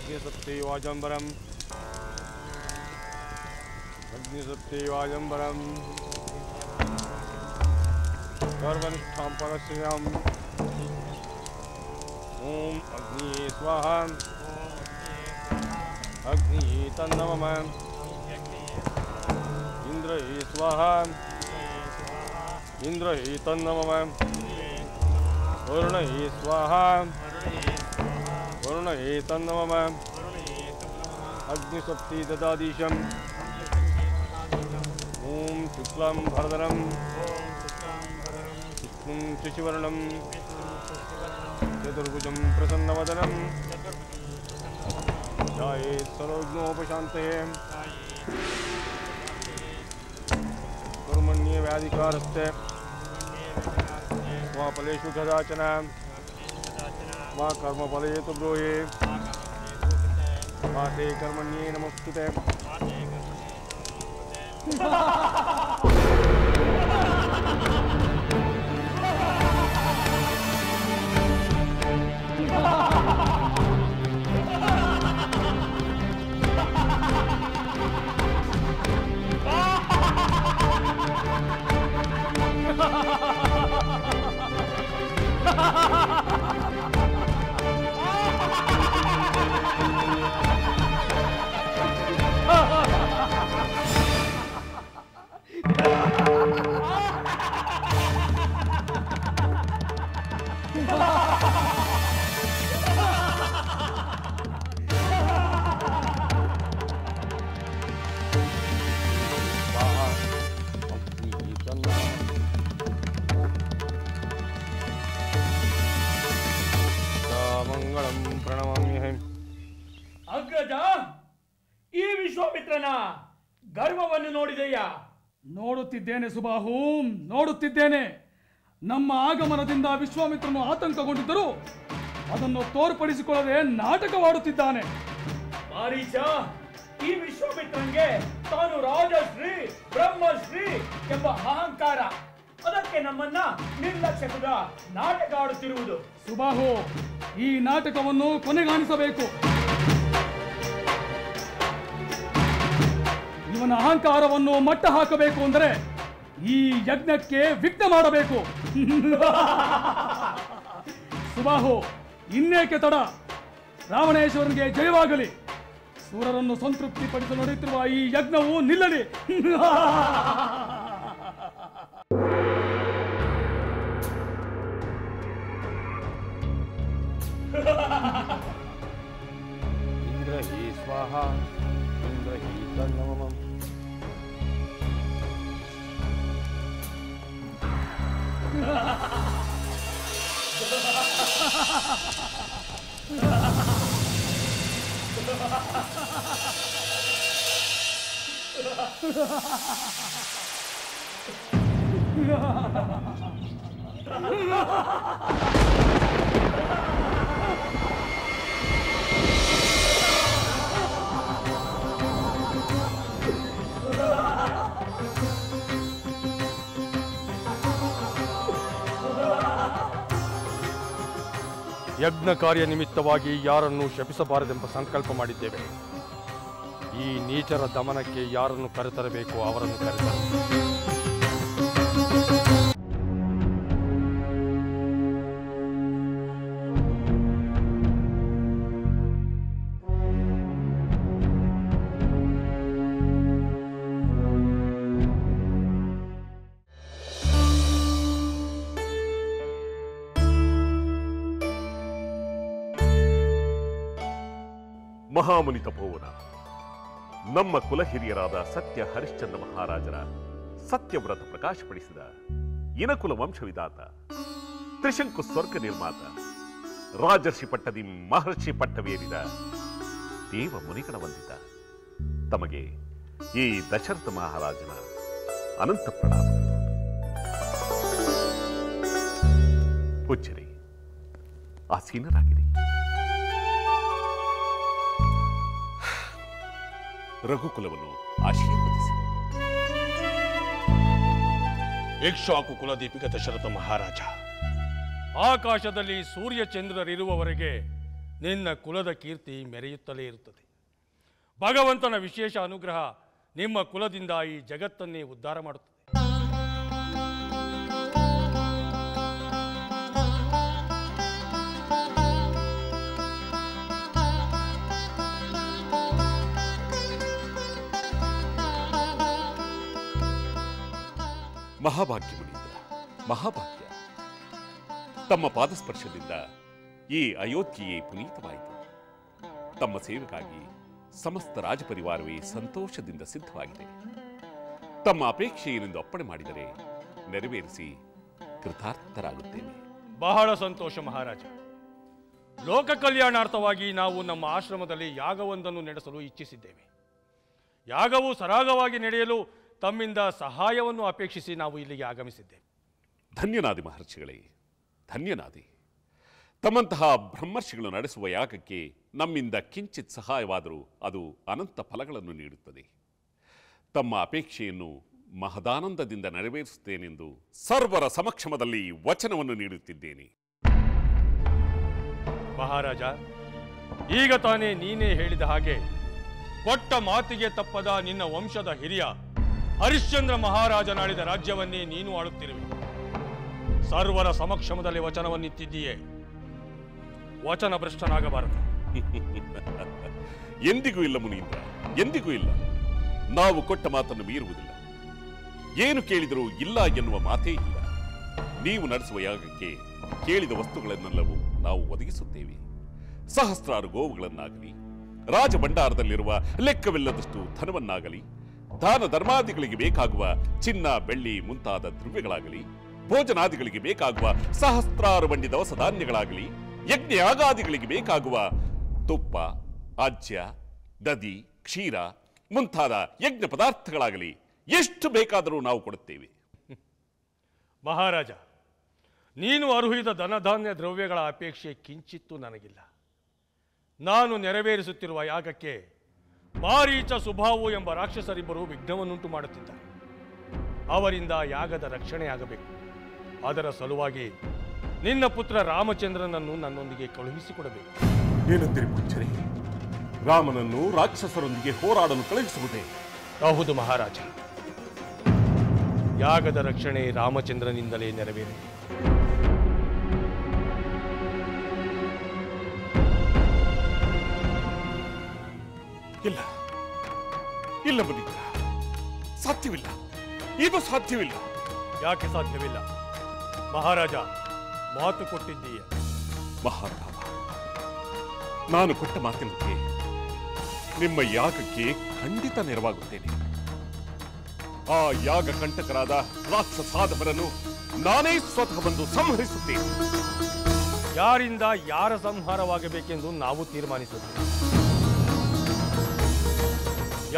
अग्निसप्तैवाजम्बरम् अग्निसप्तैवाजम्बरम् सर्वनिष्ठां परस्याम् ओम अग्नि स्वाहा अग्नि तन्नमः इंद्र स्वाहा इंद्र तन्नमः वरुण स्वाहा वरुण तन्नमः अग्निसप्ति ददादीशम् ओम शुक्लं भरधरं विष्णुं शशिवर्णं चतुर्भुजं प्रसन्नवदनं ध्यायेत् सर्वविघ्नोपशान्तये कर्मण्येवाधिकारस्ते मा फलेषु कदाचन मा कर्मफले तु ब्रूहि मा ते कर्मण्ये नमोस्तुते ನೋಡುತ್ತಿದ್ದೇನೆ ಸುಬಾಹು, ನೋಡುತ್ತಿದ್ದೇನೆ. ನಮ್ಮ ಆಗಮನದಿಂದ ವಿಶ್ವಾಮಿತ್ರನು ಆತಂಕಗೊಂಡಿದ್ದರೂ ಅದನ್ನು ತೋರ್ಪಡಿಸಿಕೊಳ್ಳದೆ ನಾಟಕವಾಡುತ್ತಿದ್ದಾನೆ. ಮಾರೀಚ, ಈ ವಿಶ್ವಾಮಿತ್ರನ್ಗೆ ತಾನು ರಾಜಶ್ರೀ ಬ್ರಹ್ಮಶ್ರೀ ಎಂಬ ಅಹಂಕಾರ, ಅದಕ್ಕೆ ನಮ್ಮನ್ನ ನಿರ್ಲಕ್ಷ್ಯದ ನಾಟಕ ಆಡುತ್ತಿರುವುದು. ಸುಬಾಹು, ಈ ನಾಟಕವನ್ನು ಕೊನೆಗಾಣಿಸಬೇಕು. ಇವನ ಅಹಂಕಾರವನ್ನು ಮಟ್ಟ ಹಾಕಬೇಕು ಅಂದರೆ ಈ ಯಜ್ಞಕ್ಕೆ ವಿಘ್ನ ಮಾಡಬೇಕು. ಸುಬಾಹು, ಇನ್ನೇಕೆ ತಡ? ರಾವಣೇಶ್ವರನಿಗೆ ಜಯವಾಗಲಿ. ಸೂರರನ್ನು ಸಂತೃಪ್ತಿಪಡಿಸಲು ನಡೆಯುತ್ತಿರುವ ಈ ಯಜ್ಞವು ನಿಲ್ಲಲಿ. इंद्र ही स्वाहा इंद्र ही तन्नमः ಯಜ್ಞ ಕಾರ್ಯ ನಿಮಿತ್ತವಾಗಿ ಯಾರನ್ನು ಶಪಿಸಬಾರದೆಂಬ ಸಂಕಲ್ಪ ಮಾಡಿದ್ದೇವೆ. ಈ ನೀಚರ ದಮನಕ್ಕೆ ಯಾರನ್ನು ಕರೆತರಬೇಕು ಅವರನ್ನು ಕರೆತರು. ಮಹಾಮುನಿ ತಪೋವನ ನಮ್ಮ ಕುಲಹಿರಿಯರಾದ ಸತ್ಯ ಹರಿಶ್ಚಂದ್ರ ಮಹಾರಾಜರ ಸತ್ಯವ್ರತ ಪ್ರಕಾಶಪಡಿಸಿದ ಇನಕುಲ ವಂಶವಿದಾತ ತ್ರಿಶಂಕು ಸ್ವರ್ಗ ನಿರ್ಮಾತ ರಾಜರ್ಷಿ ಪಟ್ಟದಿ ಮಹರ್ಷಿ ಪಟ್ಟವೇರಿದ ದೇವ ಮುನಿಗಣ ವಂದಿತ ತಮಗೆ ಈ ದಶರಥ ಮಹಾರಾಜನ ಅನಂತ ಪ್ರಣಾಮಗಳು. ಪೂಜ್ಯರೇ, ಆಸೀನರಾಗಿರಿ. ರಘುಕುಲವನ್ನು ಆಶೀರ್ವದಿಸಿ. ಇಕ್ಷ್ವಾಕು ಕುಲದೀಪಿಕ ದಶರಥ ಮಹಾರಾಜ, ಆಕಾಶದಲ್ಲಿ ಸೂರ್ಯ ಚಂದ್ರರಿರುವವರೆಗೆ ನಿನ್ನ ಕುಲದ ಕೀರ್ತಿ ಮೆರೆಯುತ್ತಲೇ ಇರುತ್ತದೆ. ಭಗವಂತನ ವಿಶೇಷ ಅನುಗ್ರಹ ನಿಮ್ಮ ಕುಲದಿಂದ ಈ ಜಗತ್ತನ್ನೇ ಉದ್ಧಾರ ಮಾಡುತ್ತದೆ. ಮಹಾಭಾಗ್ಯ ಮುನೀಂದ್ರ, ಮಹಾಭಾಗ್ಯ. ತಮ್ಮ ಪಾದಸ್ಪರ್ಶದಿಂದ ಈ ಅಯೋಧ್ಯೆಯೇ ಪುನೀತವಾಯಿತು. ತಮ್ಮ ಸೇವೆಗಾಗಿ ಸಮಸ್ತ ರಾಜಪರಿವಾರವೇ ಸಂತೋಷದಿಂದ ಸಿದ್ಧವಾಗಿದೆ. ತಮ್ಮ ಅಪೇಕ್ಷೆ ಏನೆಂದು ಅಪ್ಪಣೆ ಮಾಡಿದರೆ ನೆರವೇರಿಸಿ ಕೃತಾರ್ಥರಾಗುತ್ತೇವೆ. ಬಹಳ ಸಂತೋಷ ಮಹಾರಾಜ. ಲೋಕ ಕಲ್ಯಾಣಾರ್ಥವಾಗಿ ನಾವು ನಮ್ಮ ಆಶ್ರಮದಲ್ಲಿ ಯಾಗವೊಂದನ್ನು ನಡೆಸಲು ಇಚ್ಛಿಸಿದ್ದೇವೆ. ಯಾಗವು ಸರಾಗವಾಗಿ ನಡೆಯಲು ತಮ್ಮಿಂದ ಸಹಾಯವನ್ನು ಅಪೇಕ್ಷಿಸಿ ನಾವು ಇಲ್ಲಿಗೆ ಆಗಮಿಸಿದ್ದೇವೆ. ಧನ್ಯನಾದಿ ಮಹರ್ಷಿಗಳೇ, ಧನ್ಯನಾದಿ. ತಮ್ಮಂತಹ ಬ್ರಹ್ಮರ್ಷಿಗಳು ನಡೆಸುವ ಯಾಗಕ್ಕೆ ನಮ್ಮಿಂದ ಕಿಂಚಿತ್ ಸಹಾಯವಾದರೂ ಅದು ಅನಂತ ಫಲಗಳನ್ನು ನೀಡುತ್ತದೆ. ತಮ್ಮ ಅಪೇಕ್ಷೆಯನ್ನು ಮಹದಾನಂದದಿಂದ ನೆರವೇರಿಸುತ್ತೇನೆಂದು ಸರ್ವರ ಸಮಕ್ಷಮದಲ್ಲಿ ವಚನವನ್ನು ನೀಡುತ್ತಿದ್ದೇನೆ. ಮಹಾರಾಜ, ಈಗ ತಾನೇ ನೀನೇ ಹೇಳಿದ ಹಾಗೆ ಕೊಟ್ಟ ಮಾತಿಗೆ ತಪ್ಪದ ನಿನ್ನ ವಂಶದ ಹಿರಿಯ ಹರಿಶ್ಚಂದ್ರ ಮಹಾರಾಜನಾಳಿದ ರಾಜ್ಯವನ್ನೇ ನೀನು ಆಳುತ್ತಿರುವೆ. ಸರ್ವರ ಸಮಕ್ಷಮದಲ್ಲಿ ವಚನವನ್ನಿತ್ತಿದ್ದೀಯೇ. ವಚನ ಭ್ರಷ್ಟನಾಗಬಾರದು. ಎಂದಿಗೂ ಇಲ್ಲ ಮುನೀಂದ್ರ, ಎಂದಿಗೂ ಇಲ್ಲ. ನಾವು ಕೊಟ್ಟ ಮಾತನ್ನು ಮೀರುವುದಿಲ್ಲ. ಏನು ಕೇಳಿದರೂ ಇಲ್ಲ ಎನ್ನುವ ಮಾತೇ ಇಲ್ಲ. ನೀವು ನಡೆಸುವ ಯಾಗಕ್ಕೆ ಕೇಳಿದ ವಸ್ತುಗಳನ್ನೆಲ್ಲವೂ ನಾವು ಒದಗಿಸುತ್ತೇವೆ. ಸಹಸ್ರಾರು ಗೋವುಗಳನ್ನಾಗಲಿ, ರಾಜಭಂಡಾರದಲ್ಲಿರುವ ಲೆಕ್ಕವಿಲ್ಲದಷ್ಟು ಧನವನ್ನಾಗಲಿ, ದಾನ ಧರ್ಮಾದಿಗಳಿಗೆ ಬೇಕಾಗುವ ಚಿನ್ನ ಬೆಳ್ಳಿ ಮುಂತಾದ ದ್ರವ್ಯಗಳಾಗಲಿ, ಭೋಜನಾದಿಗಳಿಗೆ ಬೇಕಾಗುವ ಸಹಸ್ರಾರು ಬಂಡಿ ದವಸ ಧಾನ್ಯಗಳಾಗಲಿ, ಯಜ್ಞ ಯಾಗಾದಿಗಳಿಗೆ ಬೇಕಾಗುವ ತುಪ್ಪ, ಆಜ್ಯ, ದದಿ, ಕ್ಷೀರ ಮುಂತಾದ ಯಜ್ಞ ಪದಾರ್ಥಗಳಾಗಲಿ ಎಷ್ಟು ಬೇಕಾದರೂ ನಾವು ಕೊಡುತ್ತೇವೆ. ಮಹಾರಾಜ, ನೀನು ಅರ್ಹಿದ ಧನಧಾನ್ಯ ದ್ರವ್ಯಗಳ ಅಪೇಕ್ಷೆ ಕಿಂಚಿತ್ತೂ ನನಗಿಲ್ಲ. ನಾನು ನೆರವೇರಿಸುತ್ತಿರುವ ಯಾಗಕ್ಕೆ ಮಾರೀಚ ಸುಭಾವು ಎಂಬ ರಾಕ್ಷಸರಿಬ್ಬರು ವಿಘ್ನವನ್ನುಂಟು ಮಾಡುತ್ತಿದ್ದಾರೆ. ಅವರಿಂದ ಯಾಗದ ರಕ್ಷಣೆಯಾಗಬೇಕು. ಅದರ ಸಲುವಾಗಿ ನಿನ್ನ ಪುತ್ರ ರಾಮಚಂದ್ರನನ್ನು ನನ್ನೊಂದಿಗೆ ಕಳುಹಿಸಿಕೊಡಬೇಕು. ಏನಂತೀರಿ ಪುಚ್ಚರಿ? ರಾಮನನ್ನು ರಾಕ್ಷಸರೊಂದಿಗೆ ಹೋರಾಡಲು ಕಳುಹಿಸುವುದೇ? ಹೌದು ಮಹಾರಾಜ. ಯಾಗದ ರಕ್ಷಣೆ ರಾಮಚಂದ್ರನಿಂದಲೇ ನೆರವೇರಿದೆ. ಇಲ್ಲ ಇಲ್ಲ ಮುನೀಂದ್ರ, ಸಾಧ್ಯವಿಲ್ಲ. ಇದು ಸಾಧ್ಯವಿಲ್ಲ. ಯಾಕೆ ಸಾಧ್ಯವಿಲ್ಲ ಮಹಾರಾಜ? ಮಾತು ಕೊಟ್ಟಿದ್ದೀಯ. ಮಹಾರಾಮ, ನಾನು ಕೊಟ್ಟ ಮಾತಿನಂತೆ ನಿಮ್ಮ ಯಾಗಕ್ಕೆ ಖಂಡಿತ ನೆರವಾಗುತ್ತೇನೆ. ಆ ಯಾಗ ಕಂಟಕರಾದ ರಾಕ್ಷಸಾಧವರನ್ನು ನಾನೇ ಸ್ವತಃ ಬಂದು ಸಂಹರಿಸುತ್ತೇನೆ. ಯಾರಿಂದ ಯಾರ ಸಂಹಾರವಾಗಬೇಕೆಂದು ನಾವು ತೀರ್ಮಾನಿಸುತ್ತೇವೆ.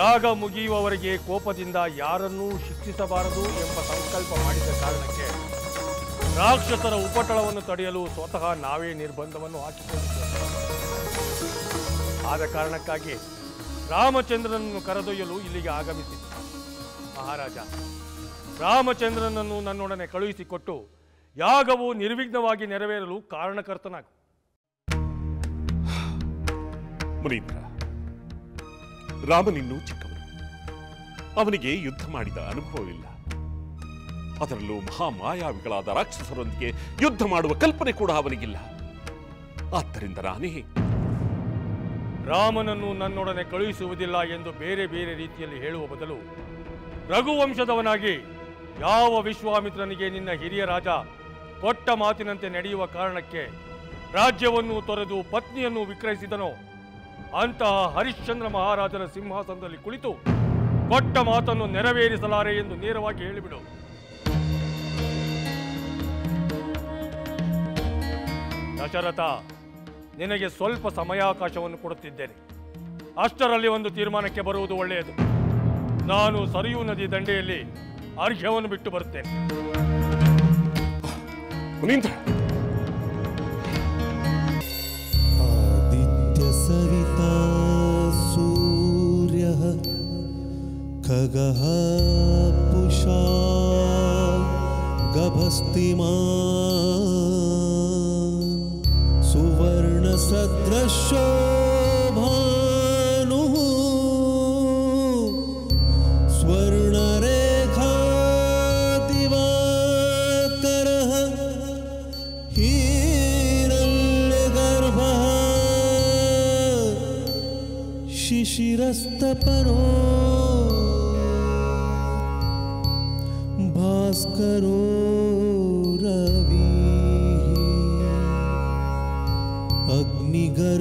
ಯಾಗ ಮುಗಿಯುವವರೆಗೆ ಕೋಪದಿಂದ ಯಾರನ್ನೂ ಶಿಕ್ಷಿಸಬಾರದು ಎಂಬ ಸಂಕಲ್ಪ ಮಾಡಿದ ಕಾರಣಕ್ಕೆ ರಾಕ್ಷಸರ ಉಪಟಳವನ್ನು ತಡೆಯಲು ಸ್ವತಃ ನಾವೇ ನಿರ್ಬಂಧವನ್ನು ಹಾಕಿಕೊಂಡಿದ್ದೇವೆ. ಆದ ಕಾರಣಕ್ಕಾಗಿ ರಾಮಚಂದ್ರನನ್ನು ಕರೆದೊಯ್ಯಲು ಇಲ್ಲಿಗೆ ಆಗಮಿಸಿದೆ. ಮಹಾರಾಜ, ರಾಮಚಂದ್ರನನ್ನು ನನ್ನೊಡನೆ ಕಳುಹಿಸಿಕೊಟ್ಟು ಯಾಗವು ನಿರ್ವಿಘ್ನವಾಗಿ ನೆರವೇರಲು ಕಾರಣಕರ್ತನಾಗು. ಮುನೀಂದ್ರ, ರಾಮನಿನ್ನೂ ಚಿಕ್ಕವನು. ಅವನಿಗೆ ಯುದ್ಧ ಮಾಡಿದ ಅನುಭವವಿಲ್ಲ. ಅದರಲ್ಲೂ ಮಹಾಮಾಯಾವಿಗಳಾದ ರಾಕ್ಷಸರೊಂದಿಗೆ ಯುದ್ಧ ಮಾಡುವ ಕಲ್ಪನೆ ಕೂಡ ಅವನಿಗಿಲ್ಲ. ಆದ್ದರಿಂದ ನಾನೇ ರಾಮನನ್ನು ನನ್ನೊಡನೆ ಕಳುಹಿಸುವುದಿಲ್ಲ ಎಂದು ಬೇರೆ ಬೇರೆ ರೀತಿಯಲ್ಲಿ ಹೇಳುವ ಬದಲು ರಘುವಂಶದವನಾಗಿ ಯಾವ ವಿಶ್ವಾಮಿತ್ರನಿಗೆ ನಿನ್ನ ಹಿರಿಯ ರಾಜ ಕೊಟ್ಟ ಮಾತಿನಂತೆ ನಡೆಯುವ ಕಾರಣಕ್ಕೆ ರಾಜ್ಯವನ್ನು ತೊರೆದು ಪತ್ನಿಯನ್ನು ವಿಕ್ರಯಿಸಿದನೋ ಅಂತಹ ಹರಿಶ್ಚಂದ್ರ ಮಹಾರಾಜನ ಸಿಂಹಾಸನದಲ್ಲಿ ಕುಳಿತು ಕೊಟ್ಟ ಮಾತನ್ನು ನೆರವೇರಿಸಲಾರೆ ಎಂದು ನೇರವಾಗಿ ಹೇಳಿಬಿಡು. ದಶರಥ, ನಿನಗೆ ಸ್ವಲ್ಪ ಸಮಯಾವಕಾಶವನ್ನು ಕೊಡುತ್ತಿದ್ದೇನೆ. ಅಷ್ಟರಲ್ಲಿ ಒಂದು ತೀರ್ಮಾನಕ್ಕೆ ಬರುವುದು ಒಳ್ಳೆಯದು. ನಾನು ಸರಿಯೂ ನದಿ ದಂಡೆಯಲ್ಲಿ ಅರ್ಘ್ಯವನ್ನು ಬಿಟ್ಟು ಬರುತ್ತೇನೆ. ಆದಿತ್ಯ ಸವಿತಾ ಸೂರ್ಯ ಖಗಃ ಪುಷಾ ಗಭಸ್ತಿಮಾನ್ ಸುವರ್ಣ ಸದ್ರ शोभानुः स्वर्णरेखा दिवाकरः हिरण्यगर्भः शिशिरस्तपरो भास्करो अग्निगर्भोदितेः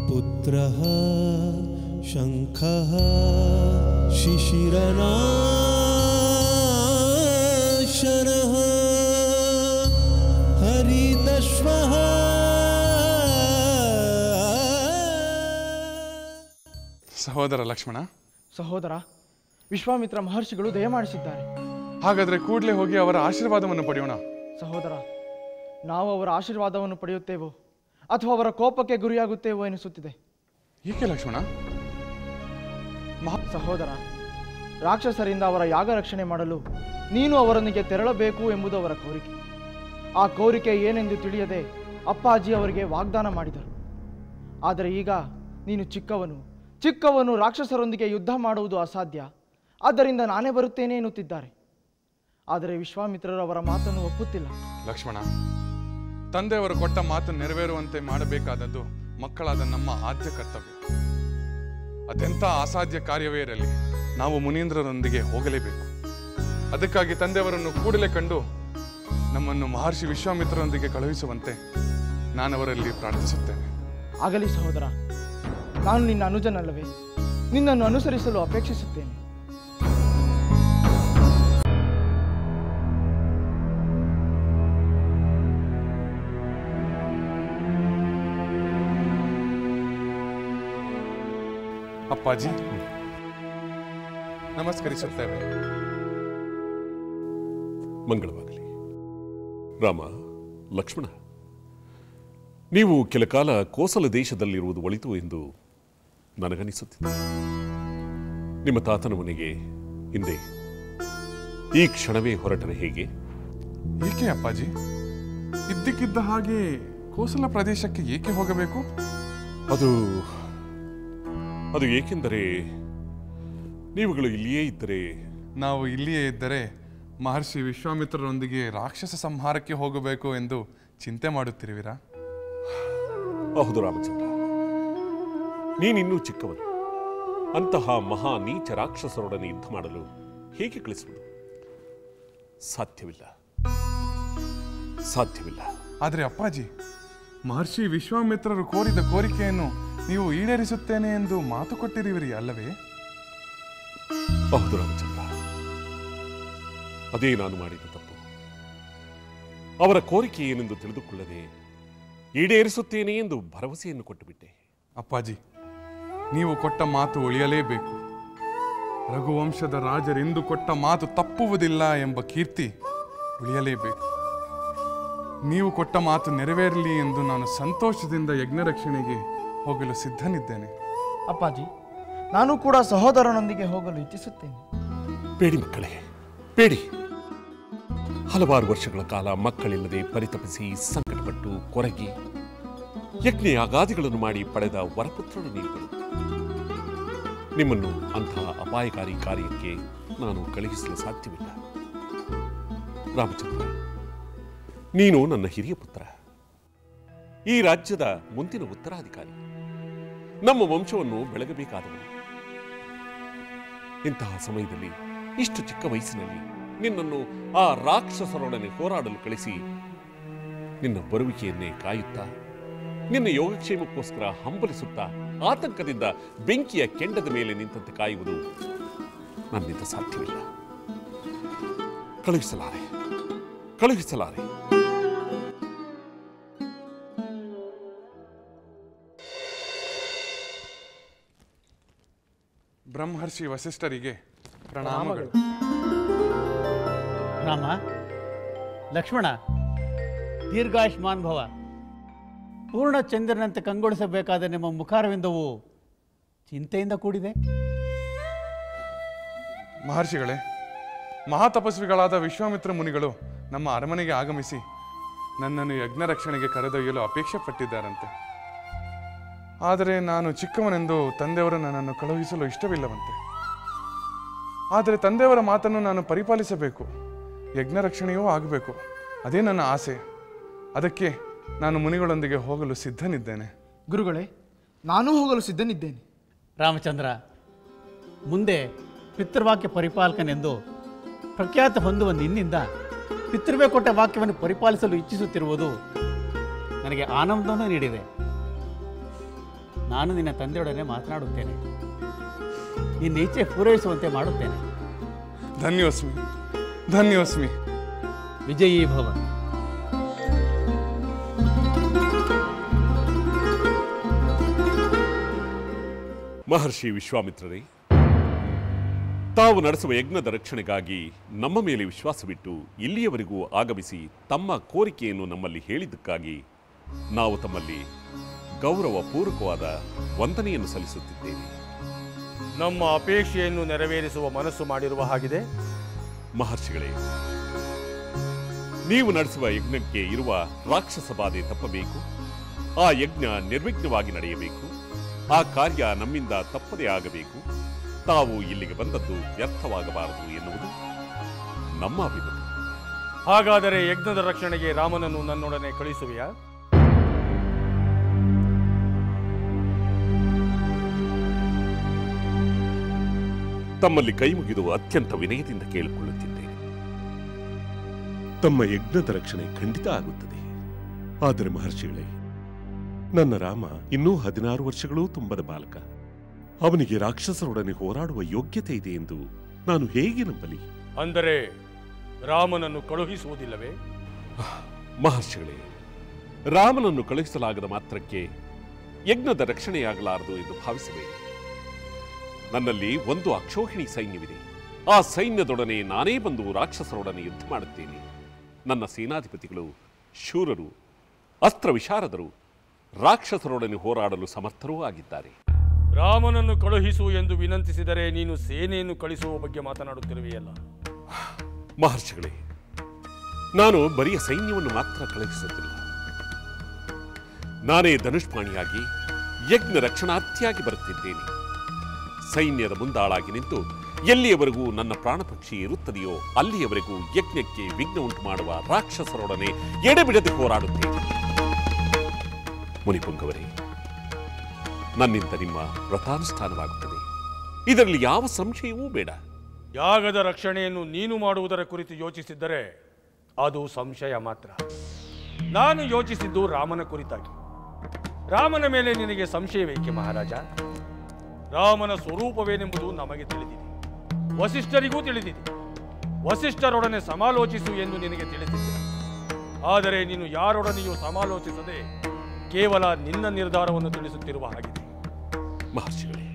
पुत्रः शङ्खः शिशिरनाशनः हरितश्वः ಸಹೋದರ ಲಕ್ಷ್ಮಣ. ಸಹೋದರ, ವಿಶ್ವಾಮಿತ್ರ ಮಹರ್ಷಿಗಳು ದಯಮಾಡಿಸಿದ್ದಾರೆ. ಹಾಗಾದ್ರೆ ಕೂಡಲೇ ಹೋಗಿ ಅವರ ಆಶೀರ್ವಾದವನ್ನು ಪಡೆಯೋಣ. ಸಹೋದರ, ನಾವು ಅವರ ಆಶೀರ್ವಾದವನ್ನು ಪಡೆಯುತ್ತೇವೋ ಅಥವಾ ಅವರ ಕೋಪಕ್ಕೆ ಗುರಿಯಾಗುತ್ತೇವೋ ಎನಿಸುತ್ತಿದೆ. ಏಕೆ ಲಕ್ಷ್ಮಣ? ಸಹೋದರ, ರಾಕ್ಷಸರಿಂದ ಅವರ ಯಾಗ ರಕ್ಷಣೆ ಮಾಡಲು ನೀನು ಅವರೊಂದಿಗೆ ತೆರಳಬೇಕು ಎಂಬುದು ಅವರ ಕೋರಿಕೆ. ಆ ಕೋರಿಕೆ ಏನೆಂದು ತಿಳಿಯದೆ ಅಪ್ಪಾಜಿ ಅವರಿಗೆ ವಾಗ್ದಾನ ಮಾಡಿದರು. ಆದರೆ ಈಗ ನೀನು ಚಿಕ್ಕವನು ರಾಕ್ಷಸರೊಂದಿಗೆ ಯುದ್ಧ ಮಾಡುವುದು ಅಸಾಧ್ಯ, ಆದ್ದರಿಂದ ನಾನೇ ಬರುತ್ತೇನೆ ಎನ್ನುತ್ತಿದ್ದಾರೆ. ಆದರೆ ವಿಶ್ವಾಮಿತ್ರರು ಅವರ ಮಾತನ್ನು ಒಪ್ಪುತ್ತಿಲ್ಲ. ಲಕ್ಷ್ಮಣ, ತಂದೆಯವರು ಕೊಟ್ಟ ಮಾತು ನೆರವೇರುವಂತೆ ಮಾಡಬೇಕಾದದ್ದು ಮಕ್ಕಳಾದ ನಮ್ಮ ಆದ್ಯ ಕರ್ತವ್ಯ. ಅದೆಂಥ ಅಸಾಧ್ಯ ಕಾರ್ಯವೇ ಇರಲಿ, ನಾವು ಮುನೀಂದ್ರರೊಂದಿಗೆ ಹೋಗಲೇಬೇಕು. ಅದಕ್ಕಾಗಿ ತಂದೆಯವರನ್ನು ಕೂಡಲೇ ಕಂಡು ನಮ್ಮನ್ನು ಮಹರ್ಷಿ ವಿಶ್ವಾಮಿತ್ರರೊಂದಿಗೆ ಕಳುಹಿಸುವಂತೆ ನಾನವರಲ್ಲಿ ಪ್ರಾರ್ಥಿಸುತ್ತೇನೆ. ಆಗಲಿ ಸಹೋದರ, ನಾನು ನಿನ್ನ ಅನುಜನಲ್ಲವೇ? ನಿನ್ನನ್ನು ಅನುಸರಿಸಲು ಅಪೇಕ್ಷಿಸುತ್ತೇನೆ. ಅಪ್ಪಾಜಿ, ನಮಸ್ಕರಿಸುತ್ತೇವೆ. ಮಂಗಳವಾಗಲಿ. ರಾಮ, ಲಕ್ಷ್ಮಣ, ನೀವು ಕೆಲ ಕಾಲ ಕೋಸಲ ದೇಶದಲ್ಲಿರುವುದು ಒಳಿತು ಎಂದು ನನಗನಿಸುತ್ತಿದೆ. ನಿಮ್ಮ ತಾತನ ಮನೆಗೆ ಹಿಂದೆ ಈ ಕ್ಷಣವೇ ಹೊರಟರೆ ಹೇಗೆ? ಏಕೆ ಅಪ್ಪಾಜಿ? ಇದ್ದಕ್ಕಿದ್ದ ಹಾಗೆ ಕೋಸಲ ಪ್ರದೇಶಕ್ಕೆ ಏಕೆ ಹೋಗಬೇಕು? ಅದು ಏಕೆಂದರೆ ನೀವುಗಳು ಇಲ್ಲಿಯೇ ಇದ್ದರೆ. ನಾವು ಇಲ್ಲಿಯೇ ಇದ್ದರೆ ಮಹರ್ಷಿ ವಿಶ್ವಾಮಿತ್ರರೊಂದಿಗೆ ರಾಕ್ಷಸ ಸಂಹಾರಕ್ಕೆ ಹೋಗಬೇಕು ಎಂದು ಚಿಂತೆ ಮಾಡುತ್ತಿರುವಿರಾ? ಹೌದು ರಾಮಚಂದ್ರ, ನೀನಿನ್ನೂ ಚಿಕ್ಕವನು. ಅಂತಹ ಮಹಾ ನೀಚ ರಾಕ್ಷಸರೊಡನೆ ಯುದ್ಧ ಮಾಡಲು ಹೇಗೆ ಕಳಿಸುವುದು? ಸಾಧ್ಯವಿಲ್ಲ. ಆದರೆ ಅಪ್ಪಾಜಿ, ಮಹರ್ಷಿ ವಿಶ್ವಾಮಿತ್ರರು ಕೋರಿದ ಕೋರಿಕೆಯನ್ನು ನೀವು ಈಡೇರಿಸುತ್ತೇನೆ ಎಂದು ಮಾತು ಕೊಟ್ಟಿರುವಿರಿ ಅಲ್ಲವೇ? ಹೌದು ರಾಮಚಂದ್ರ, ಅದೇ ನಾನು ಮಾಡಿದ ತಪ್ಪು. ಅವರ ಕೋರಿಕೆ ಏನೆಂದು ತಿಳಿದುಕೊಳ್ಳದೆ ಈಡೇರಿಸುತ್ತೇನೆ ಎಂದು ಭರವಸೆಯನ್ನು ಕೊಟ್ಟುಬಿಟ್ಟೆ. ಅಪ್ಪಾಜಿ, ನೀವು ಕೊಟ್ಟ ಮಾತು ಉಳಿಯಲೇಬೇಕು. ರಘುವಂಶದ ರಾಜರೆಂದು ಕೊಟ್ಟ ಮಾತು ತಪ್ಪುವುದಿಲ್ಲ ಎಂಬ ಕೀರ್ತಿ ಉಳಿಯಲೇಬೇಕು. ನೀವು ಕೊಟ್ಟ ಮಾತು ನೆರವೇರಲಿ ಎಂದು ನಾನು ಸಂತೋಷದಿಂದ ಯಜ್ಞ ರಕ್ಷಣೆಗೆ ಹೋಗಲು ಸಿದ್ಧನಿದ್ದೇನೆ. ಅಪ್ಪಾಜಿ, ನಾನು ಕೂಡ ಸಹೋದರನೊಂದಿಗೆ ಹೋಗಲು ಇಚ್ಛಿಸುತ್ತೇನೆ. ಬೇಡಿ ಮಕ್ಕಳೇ, ಬೇಡಿ. ಹಲವಾರು ವರ್ಷಗಳ ಕಾಲ ಮಕ್ಕಳಿಲ್ಲದೆ ಪರಿತಪಿಸಿ ಸಂಕಟಪಟ್ಟು ಕೊರಗಿ ಯಜ್ಞ ಯಾಗಾದಿಗಳನ್ನು ಮಾಡಿ ಪಡೆದ ವರಪುತ್ರರು ನೀವುಗಳು. ನಿಮ್ಮನ್ನು ಅಂತಹ ಅಪಾಯಕಾರಿ ಕಾರ್ಯಕ್ಕೆ ನಾನು ಕಳುಹಿಸಲು ಸಾಧ್ಯವಿಲ್ಲ. ರಾಮಚಂದ್ರ, ನೀನು ನನ್ನ ಹಿರಿಯ ಪುತ್ರ, ಈ ರಾಜ್ಯದ ಮುಂದಿನ ಉತ್ತರಾಧಿಕಾರಿ, ನಮ್ಮ ವಂಶವನ್ನು ಬೆಳಗಬೇಕಾದವನು. ಇಂತಹ ಸಮಯದಲ್ಲಿ ಇಷ್ಟು ಚಿಕ್ಕ ವಯಸ್ಸಿನಲ್ಲಿ ನಿನ್ನನ್ನು ಆ ರಾಕ್ಷಸರೊಡನೆ ಹೋರಾಡಲು ಕಳಿಸಿ ನಿನ್ನ ಬರುವಿಕೆಯನ್ನೇ ಕಾಯುತ್ತಾ, ನಿನ್ನ ಯೋಗಕ್ಷೇಮಕ್ಕೋಸ್ಕರ ಹಂಬಲಿಸುತ್ತಾ, ಆತಂಕದಿಂದ ಬೆಂಕಿಯ ಕೆಂಡದ ಮೇಲೆ ನಿಂತಂತೆ ಕಾಯುವುದು ನನ್ನಿಂದ ಸಾಧ್ಯವಿಲ್ಲ. ಕಳುಹಿಸಲಾರೆ. ಬ್ರಹ್ಮರ್ಷಿ ವಸಿಷ್ಠರಿಗೆ ಪ್ರಣಾಮಗಳು. ರಾಮ, ಲಕ್ಷ್ಮಣ, ದೀರ್ಘಾಯುಷ್ಮಾನ್ ಭವ. ಪೂರ್ಣಚಂದ್ರನಂತೆ ಕಂಗೊಳಿಸಬೇಕಾದ ನಿಮ್ಮ ಮುಖಾರವಿಂದವು ಚಿಂತೆಯಿಂದ ಕೂಡಿದೆ. ಮಹರ್ಷಿಗಳೇ, ಮಹಾತಪಸ್ವಿಗಳಾದ ವಿಶ್ವಾಮಿತ್ರ ಮುನಿಗಳು ನಮ್ಮ ಅರಮನೆಗೆ ಆಗಮಿಸಿ ನನ್ನನ್ನು ಯಜ್ಞ ರಕ್ಷಣೆಗೆ ಕರೆದೊಯ್ಯಲು ಅಪೇಕ್ಷೆ ಪಟ್ಟಿದ್ದಾರಂತೆ. ಆದರೆ ನಾನು ಚಿಕ್ಕವನೆಂದು ತಂದೆಯವರು ನನ್ನನ್ನು ಕಳುಹಿಸಲು ಇಷ್ಟವಿಲ್ಲವಂತೆ. ಆದರೆ ತಂದೆಯವರ ಮಾತನ್ನು ನಾನು ಪರಿಪಾಲಿಸಬೇಕು, ಯಜ್ಞ ರಕ್ಷಣೆಯೂ ಆಗಬೇಕು. ಅದೇ ನನ್ನ ಆಸೆ. ಅದಕ್ಕೆ ನಾನು ಮುನಿಗಳೊಂದಿಗೆ ಹೋಗಲು ಸಿದ್ಧನಿದ್ದೇನೆ. ಗುರುಗಳೇ, ನಾನೂ ಹೋಗಲು ಸಿದ್ಧನಿದ್ದೇನೆ. ರಾಮಚಂದ್ರ, ಮುಂದೆ ಪಿತೃವಾಕ್ಯ ಪರಿಪಾಲಕನೆಂದು ಪ್ರಖ್ಯಾತ ಹೊಂದುವ ನಿನ್ನಿಂದ ಪಿತೃವೇ ಕೊಟ್ಟ ವಾಕ್ಯವನ್ನು ಪರಿಪಾಲಿಸಲು ಇಚ್ಛಿಸುತ್ತಿರುವುದು ನನಗೆ ಆನಂದವನ್ನು ನೀಡಿದೆ. ನಾನು ನಿನ್ನ ತಂದೆಯೊಡನೆ ಮಾತನಾಡುತ್ತೇನೆ, ನಿನ್ನ ಇಚ್ಛೆ ಪೂರೈಸುವಂತೆ ಮಾಡುತ್ತೇನೆ. ಧನ್ಯೋಸ್ಮಿ, ಧನ್ಯೋಸ್ಮಿ. ವಿಜಯೀ ಭವ. ಮಹರ್ಷಿ ವಿಶ್ವಾಮಿತ್ರರೇ, ತಾವು ನಡೆಸುವ ಯಜ್ಞದ ರಕ್ಷಣೆಗಾಗಿ ನಮ್ಮ ಮೇಲೆ ವಿಶ್ವಾಸವಿಟ್ಟು ಇಲ್ಲಿಯವರೆಗೂ ಆಗಮಿಸಿ ತಮ್ಮ ಕೋರಿಕೆಯನ್ನು ನಮ್ಮಲ್ಲಿ ಹೇಳಿದ್ದಕ್ಕಾಗಿ ನಾವು ತಮ್ಮಲ್ಲಿ ಗೌರವಪೂರ್ವಕವಾದ ವಂದನೆಯನ್ನು ಸಲ್ಲಿಸುತ್ತಿದ್ದೇವೆ. ನಮ್ಮ ಅಪೇಕ್ಷೆಯನ್ನು ನೆರವೇರಿಸುವ ಮನಸ್ಸು ಮಾಡಿರುವ ಹಾಗಿದೆ. ಮಹರ್ಷಿಗಳೇ, ನೀವು ನಡೆಸುವ ಯಜ್ಞಕ್ಕೆ ಇರುವ ರಾಕ್ಷಸ ಬಾಧೆ ತಪ್ಪಬೇಕು. ಆ ಯಜ್ಞ ನಿರ್ವಿಘ್ನವಾಗಿ ನಡೆಯಬೇಕು. ಆ ಕಾರ್ಯ ನಮ್ಮಿಂದ ತಪ್ಪದೇ ಆಗಬೇಕು. ತಾವು ಇಲ್ಲಿಗೆ ಬಂದದ್ದು ವ್ಯರ್ಥವಾಗಬಾರದು ಎನ್ನುವುದು ನಮ್ಮ ಅಭಿಮತ. ಹಾಗಾದರೆ ಯಜ್ಞದ ರಕ್ಷಣೆಗೆ ರಾಮನನ್ನು ನನ್ನೊಡನೆ ಕಳಿಸುವೆಯಾ? ತಮ್ಮಲ್ಲಿ ಕೈ ಮುಗಿದು ಅತ್ಯಂತ ವಿನಯದಿಂದ ಕೇಳಿಕೊಳ್ಳುತ್ತಿದ್ದೇನೆ. ತಮ್ಮ ಯಜ್ಞದ ರಕ್ಷಣೆ ಖಂಡಿತ ಆಗುತ್ತದೆ. ಆದರೆ ಮಹರ್ಷಿಗಳೇ, ನನ್ನ ರಾಮ ಇನ್ನೂ 16 ವರ್ಷಗಳೂ ತುಂಬದ ಬಾಲಕ. ಅವನಿಗೆ ರಾಕ್ಷಸರೊಡನೆ ಹೋರಾಡುವ ಯೋಗ್ಯತೆ ಇದೆ ಎಂದು ನಾನು ಹೇಗೆ ನಂಬಲಿ? ಅಂದರೆ ರಾಮನನ್ನು ಕಳುಹಿಸುವುದಿಲ್ಲವೇ? ಮಹರ್ಷಿಗಳೇ, ರಾಮನನ್ನು ಕಳುಹಿಸಲಾಗದ ಮಾತ್ರಕ್ಕೆ ಯಜ್ಞದ ರಕ್ಷಣೆಯಾಗಲಾರದು ಎಂದು ಭಾವಿಸಬೇಡಿ. ನನ್ನಲ್ಲಿ ಒಂದು ಅಕ್ಷೋಹಿಣಿ ಸೈನ್ಯವಿದೆ. ಆ ಸೈನ್ಯದೊಡನೆ ನಾನೇ ಬಂದು ರಾಕ್ಷಸರೊಡನೆ ಯುದ್ಧ ಮಾಡುತ್ತೇನೆ. ನನ್ನ ಸೇನಾಧಿಪತಿಗಳು ಶೂರರು, ಅಸ್ತ್ರ ವಿಶಾರದರು, ರಾಕ್ಷಸರೊಡನೆ ಹೋರಾಡಲು ಸಮರ್ಥರೂ ಆಗಿದ್ದಾರೆ. ರಾಮನನ್ನು ಕಳುಹಿಸು ಎಂದು ವಿನಂತಿಸಿದರೆ ನೀನು ಸೇನೆಯನ್ನು ಕಳಿಸುವ ಬಗ್ಗೆ ಮಾತನಾಡುತ್ತಿರುವೆಯಲ್ಲ? ಮಹರ್ಷಿಗಳೇ, ನಾನು ಬರಿಯ ಸೈನ್ಯವನ್ನು ಮಾತ್ರ ಕಳುಹಿಸುತ್ತಿಲ್ಲ. ನಾನೇ ಧನುಷ್ಪಾಣಿಯಾಗಿ ಯಜ್ಞ ರಕ್ಷಣಾರ್ಥಿಯಾಗಿ ಬರುತ್ತಿದ್ದೇನೆ. ಸೈನ್ಯದ ಮುಂದಾಳಾಗಿ ನಿಂತು ಎಲ್ಲಿಯವರೆಗೂ ನನ್ನ ಪ್ರಾಣಪಕ್ಷಿ ಇರುತ್ತದೆಯೋ ಅಲ್ಲಿಯವರೆಗೂ ಯಜ್ಞಕ್ಕೆ ವಿಘ್ನ ಉಂಟು ಮಾಡುವ ರಾಕ್ಷಸರೊಡನೆ ಎಡೆಬಿಡದೆ ಹೋರಾಡುತ್ತೇನೆ. ಮುನಿಪುಂಗವರೇ, ನನ್ನಿಂದ ನಿಮ್ಮ ವ್ರತಾನುಷ್ಠಾನವಾಗುತ್ತದೆ. ಇದರಲ್ಲಿ ಯಾವ ಸಂಶಯವೂ ಬೇಡ. ಯಾಗದ ರಕ್ಷಣೆಯನ್ನು ನೀನು ಮಾಡುವುದರ ಕುರಿತು ಯೋಚಿಸಿದ್ದರೆ ಅದು ಸಂಶಯ ಮಾತ್ರ. ನಾನು ಯೋಚಿಸಿದ್ದು ರಾಮನ ಕುರಿತಾಗಿ. ರಾಮನ ಮೇಲೆ ನಿನಗೆ ಸಂಶಯವೇಕೆ ಮಹಾರಾಜ? ರಾಮನ ಸ್ವರೂಪವೇನೆಂಬುದು ನಮಗೆ ತಿಳಿದಿದೆ, ವಸಿಷ್ಠರಿಗೂ ತಿಳಿದಿದೆ. ವಸಿಷ್ಠರೊಡನೆ ಸಮಾಲೋಚಿಸು ಎಂದು ನಿನಗೆ ತಿಳಿಸಿದ್ದೆ. ಆದರೆ ನೀನು ಯಾರೊಡನೆಯೂ ಸಮಾಲೋಚಿಸದೆ ಕೇವಲ ನಿನ್ನ ನಿರ್ಧಾರವನ್ನು ತಿಳಿಸುತ್ತಿರುವ ಹಾಗಿದೆ. ಮಹರ್ಷಿಗಳೇ,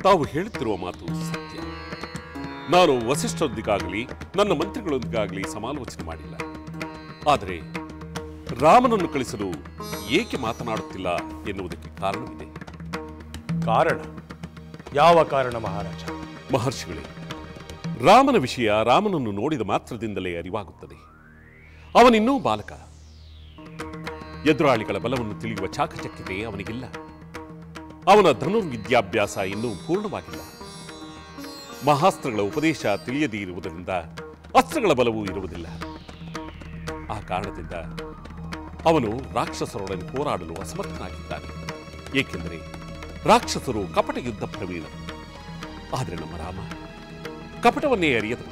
ತಾವು ಹೇಳುತ್ತಿರುವ ಮಾತು ಸತ್ಯ. ನಾನು ವಸಿಷ್ಠರೊಂದಿಗಾಗಲಿ ನನ್ನ ಮಂತ್ರಿಗಳೊಂದಿಗಾಗಲಿ ಸಮಾಲೋಚನೆ ಮಾಡಿಲ್ಲ. ಆದರೆ ರಾಮನನ್ನು ಕಳಿಸಲು ಏಕೆ ಮಾತನಾಡುತ್ತಿಲ್ಲ ಎನ್ನುವುದಕ್ಕೆ ಕಾರಣವಿದೆ. ಕಾರಣ? ಯಾವ ಕಾರಣ ಮಹಾರಾಜ? ಮಹರ್ಷಿಗಳೇ, ರಾಮನ ವಿಷಯ ರಾಮನನ್ನು ನೋಡಿದ ಮಾತ್ರದಿಂದಲೇ ಅರಿವಾಗುತ್ತದೆ. ಅವನಿನ್ನೂ ಬಾಲಕ. ಎದುರಾಳಿಗಳ ಬಲವನ್ನು ತಿಳಿಯುವ ಚಾಕಚಕ್ಯತೆ ಅವನಿಗಿಲ್ಲ. ಅವನ ಧನುರ್ವಿದ್ಯಾಭ್ಯಾಸ ಇನ್ನೂ ಪೂರ್ಣವಾಗಿಲ್ಲ. ಮಹಾಸ್ತ್ರಗಳ ಉಪದೇಶ ತಿಳಿಯದೇ ಇರುವುದರಿಂದ ಅಸ್ತ್ರಗಳ ಬಲವೂ ಇರುವುದಿಲ್ಲ. ಆ ಕಾರಣದಿಂದ ಅವನು ರಾಕ್ಷಸರೊಡನೆ ಹೋರಾಡಲು ಅಸಮರ್ಥನಾಗಿದ್ದಾನೆ. ಏಕೆಂದರೆ ರಾಕ್ಷಸರು ಕಪಟ ಯುದ್ಧ ಪ್ರವೀಣರು. ಆದರೆ ನಮ್ಮ ರಾಮ ಕಪಟವನ್ನೇ ಅರಿಯದು.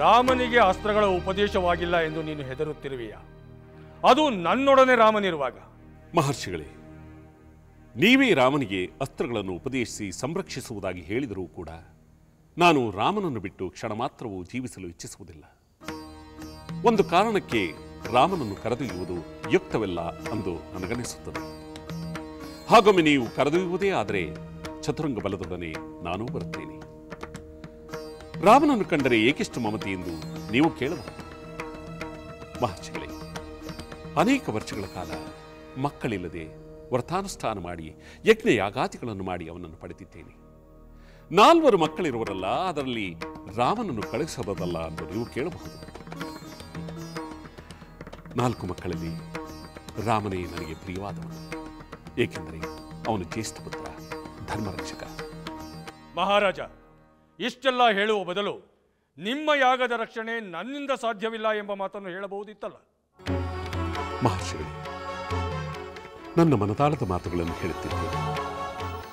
ರಾಮನಿಗೆ ಅಸ್ತ್ರಗಳ ಉಪದೇಶವಾಗಿಲ್ಲ ಎಂದು ನೀನು ಹೆದರುತ್ತಿರುವೆಯ? ಅದು ನನ್ನೊಡನೆ ರಾಮನಿರುವಾಗ. ಮಹರ್ಷಿಗಳೇ, ನೀವೇ ರಾಮನಿಗೆ ಅಸ್ತ್ರಗಳನ್ನು ಉಪದೇಶಿಸಿ ಸಂರಕ್ಷಿಸುವುದಾಗಿ ಹೇಳಿದರೂ ಕೂಡ ನಾನು ರಾಮನನ್ನು ಬಿಟ್ಟು ಕ್ಷಣ ಮಾತ್ರವೂ ಜೀವಿಸಲು ಇಚ್ಛಿಸುವುದಿಲ್ಲ. ಒಂದು ಕಾರಣಕ್ಕೆ ರಾಮನನ್ನು ಕರೆದೊಯ್ಯುವುದು ಯುಕ್ತವಲ್ಲ ಎಂದು ನನಗನಿಸುತ್ತದೆ. ಹಾಗೊಮ್ಮೆ ನೀವು ಕರೆದೊಯ್ಯುವುದೇ ಆದರೆ ಚತುರಂಗ ಬಲದೊಡನೆ ನಾನೂ ಬರುತ್ತೇನೆ. ರಾಮನನ್ನು ಕಂಡರೆ ಏಕೆಷ್ಟು ಮಮತೆ ಎಂದು ನೀವು ಕೇಳಬಹುದು. ಮಹರ್ಷಿಗಳೇ, ಅನೇಕ ವರ್ಷಗಳ ಕಾಲ ಮಕ್ಕಳಿಲ್ಲದೆ ವ್ರತಾನುಷ್ಠಾನ ಮಾಡಿ ಯಜ್ಞ ಯಾಗಾದಿಗಳನ್ನು ಮಾಡಿ ಅವನನ್ನು ಪಡೆದಿದ್ದೇನೆ. 4 ಮಕ್ಕಳಿರುವರಲ್ಲ, ಅದರಲ್ಲಿ ರಾಮನನ್ನು ಕಳಿಸಬಹುದಲ್ಲ ಎಂದು ನೀವು ಕೇಳಬಹುದು. 4 ಮಕ್ಕಳಲ್ಲಿ ರಾಮನೇ ನನಗೆ ಪ್ರಿಯವಾದವನು, ಏಕೆಂದರೆ ಅವನು ಜ್ಯೇಷ್ಠ ಪುತ್ರ, ಧರ್ಮರಕ್ಷಕ. ಮಹಾರಾಜ, ಇಷ್ಟೆಲ್ಲ ಹೇಳುವ ಬದಲು ನಿಮ್ಮ ಯಾಗದ ರಕ್ಷಣೆ ನನ್ನಿಂದ ಸಾಧ್ಯವಿಲ್ಲ ಎಂಬ ಮಾತನ್ನು ಹೇಳಬಹುದಿತ್ತಲ್ಲ. ಮಹರ್ಷಿಗಳೇ, ನನ್ನ ಮನದಾಳದ ಮಾತುಗಳನ್ನು ಹೇಳುತ್ತಿದ್ದೆ.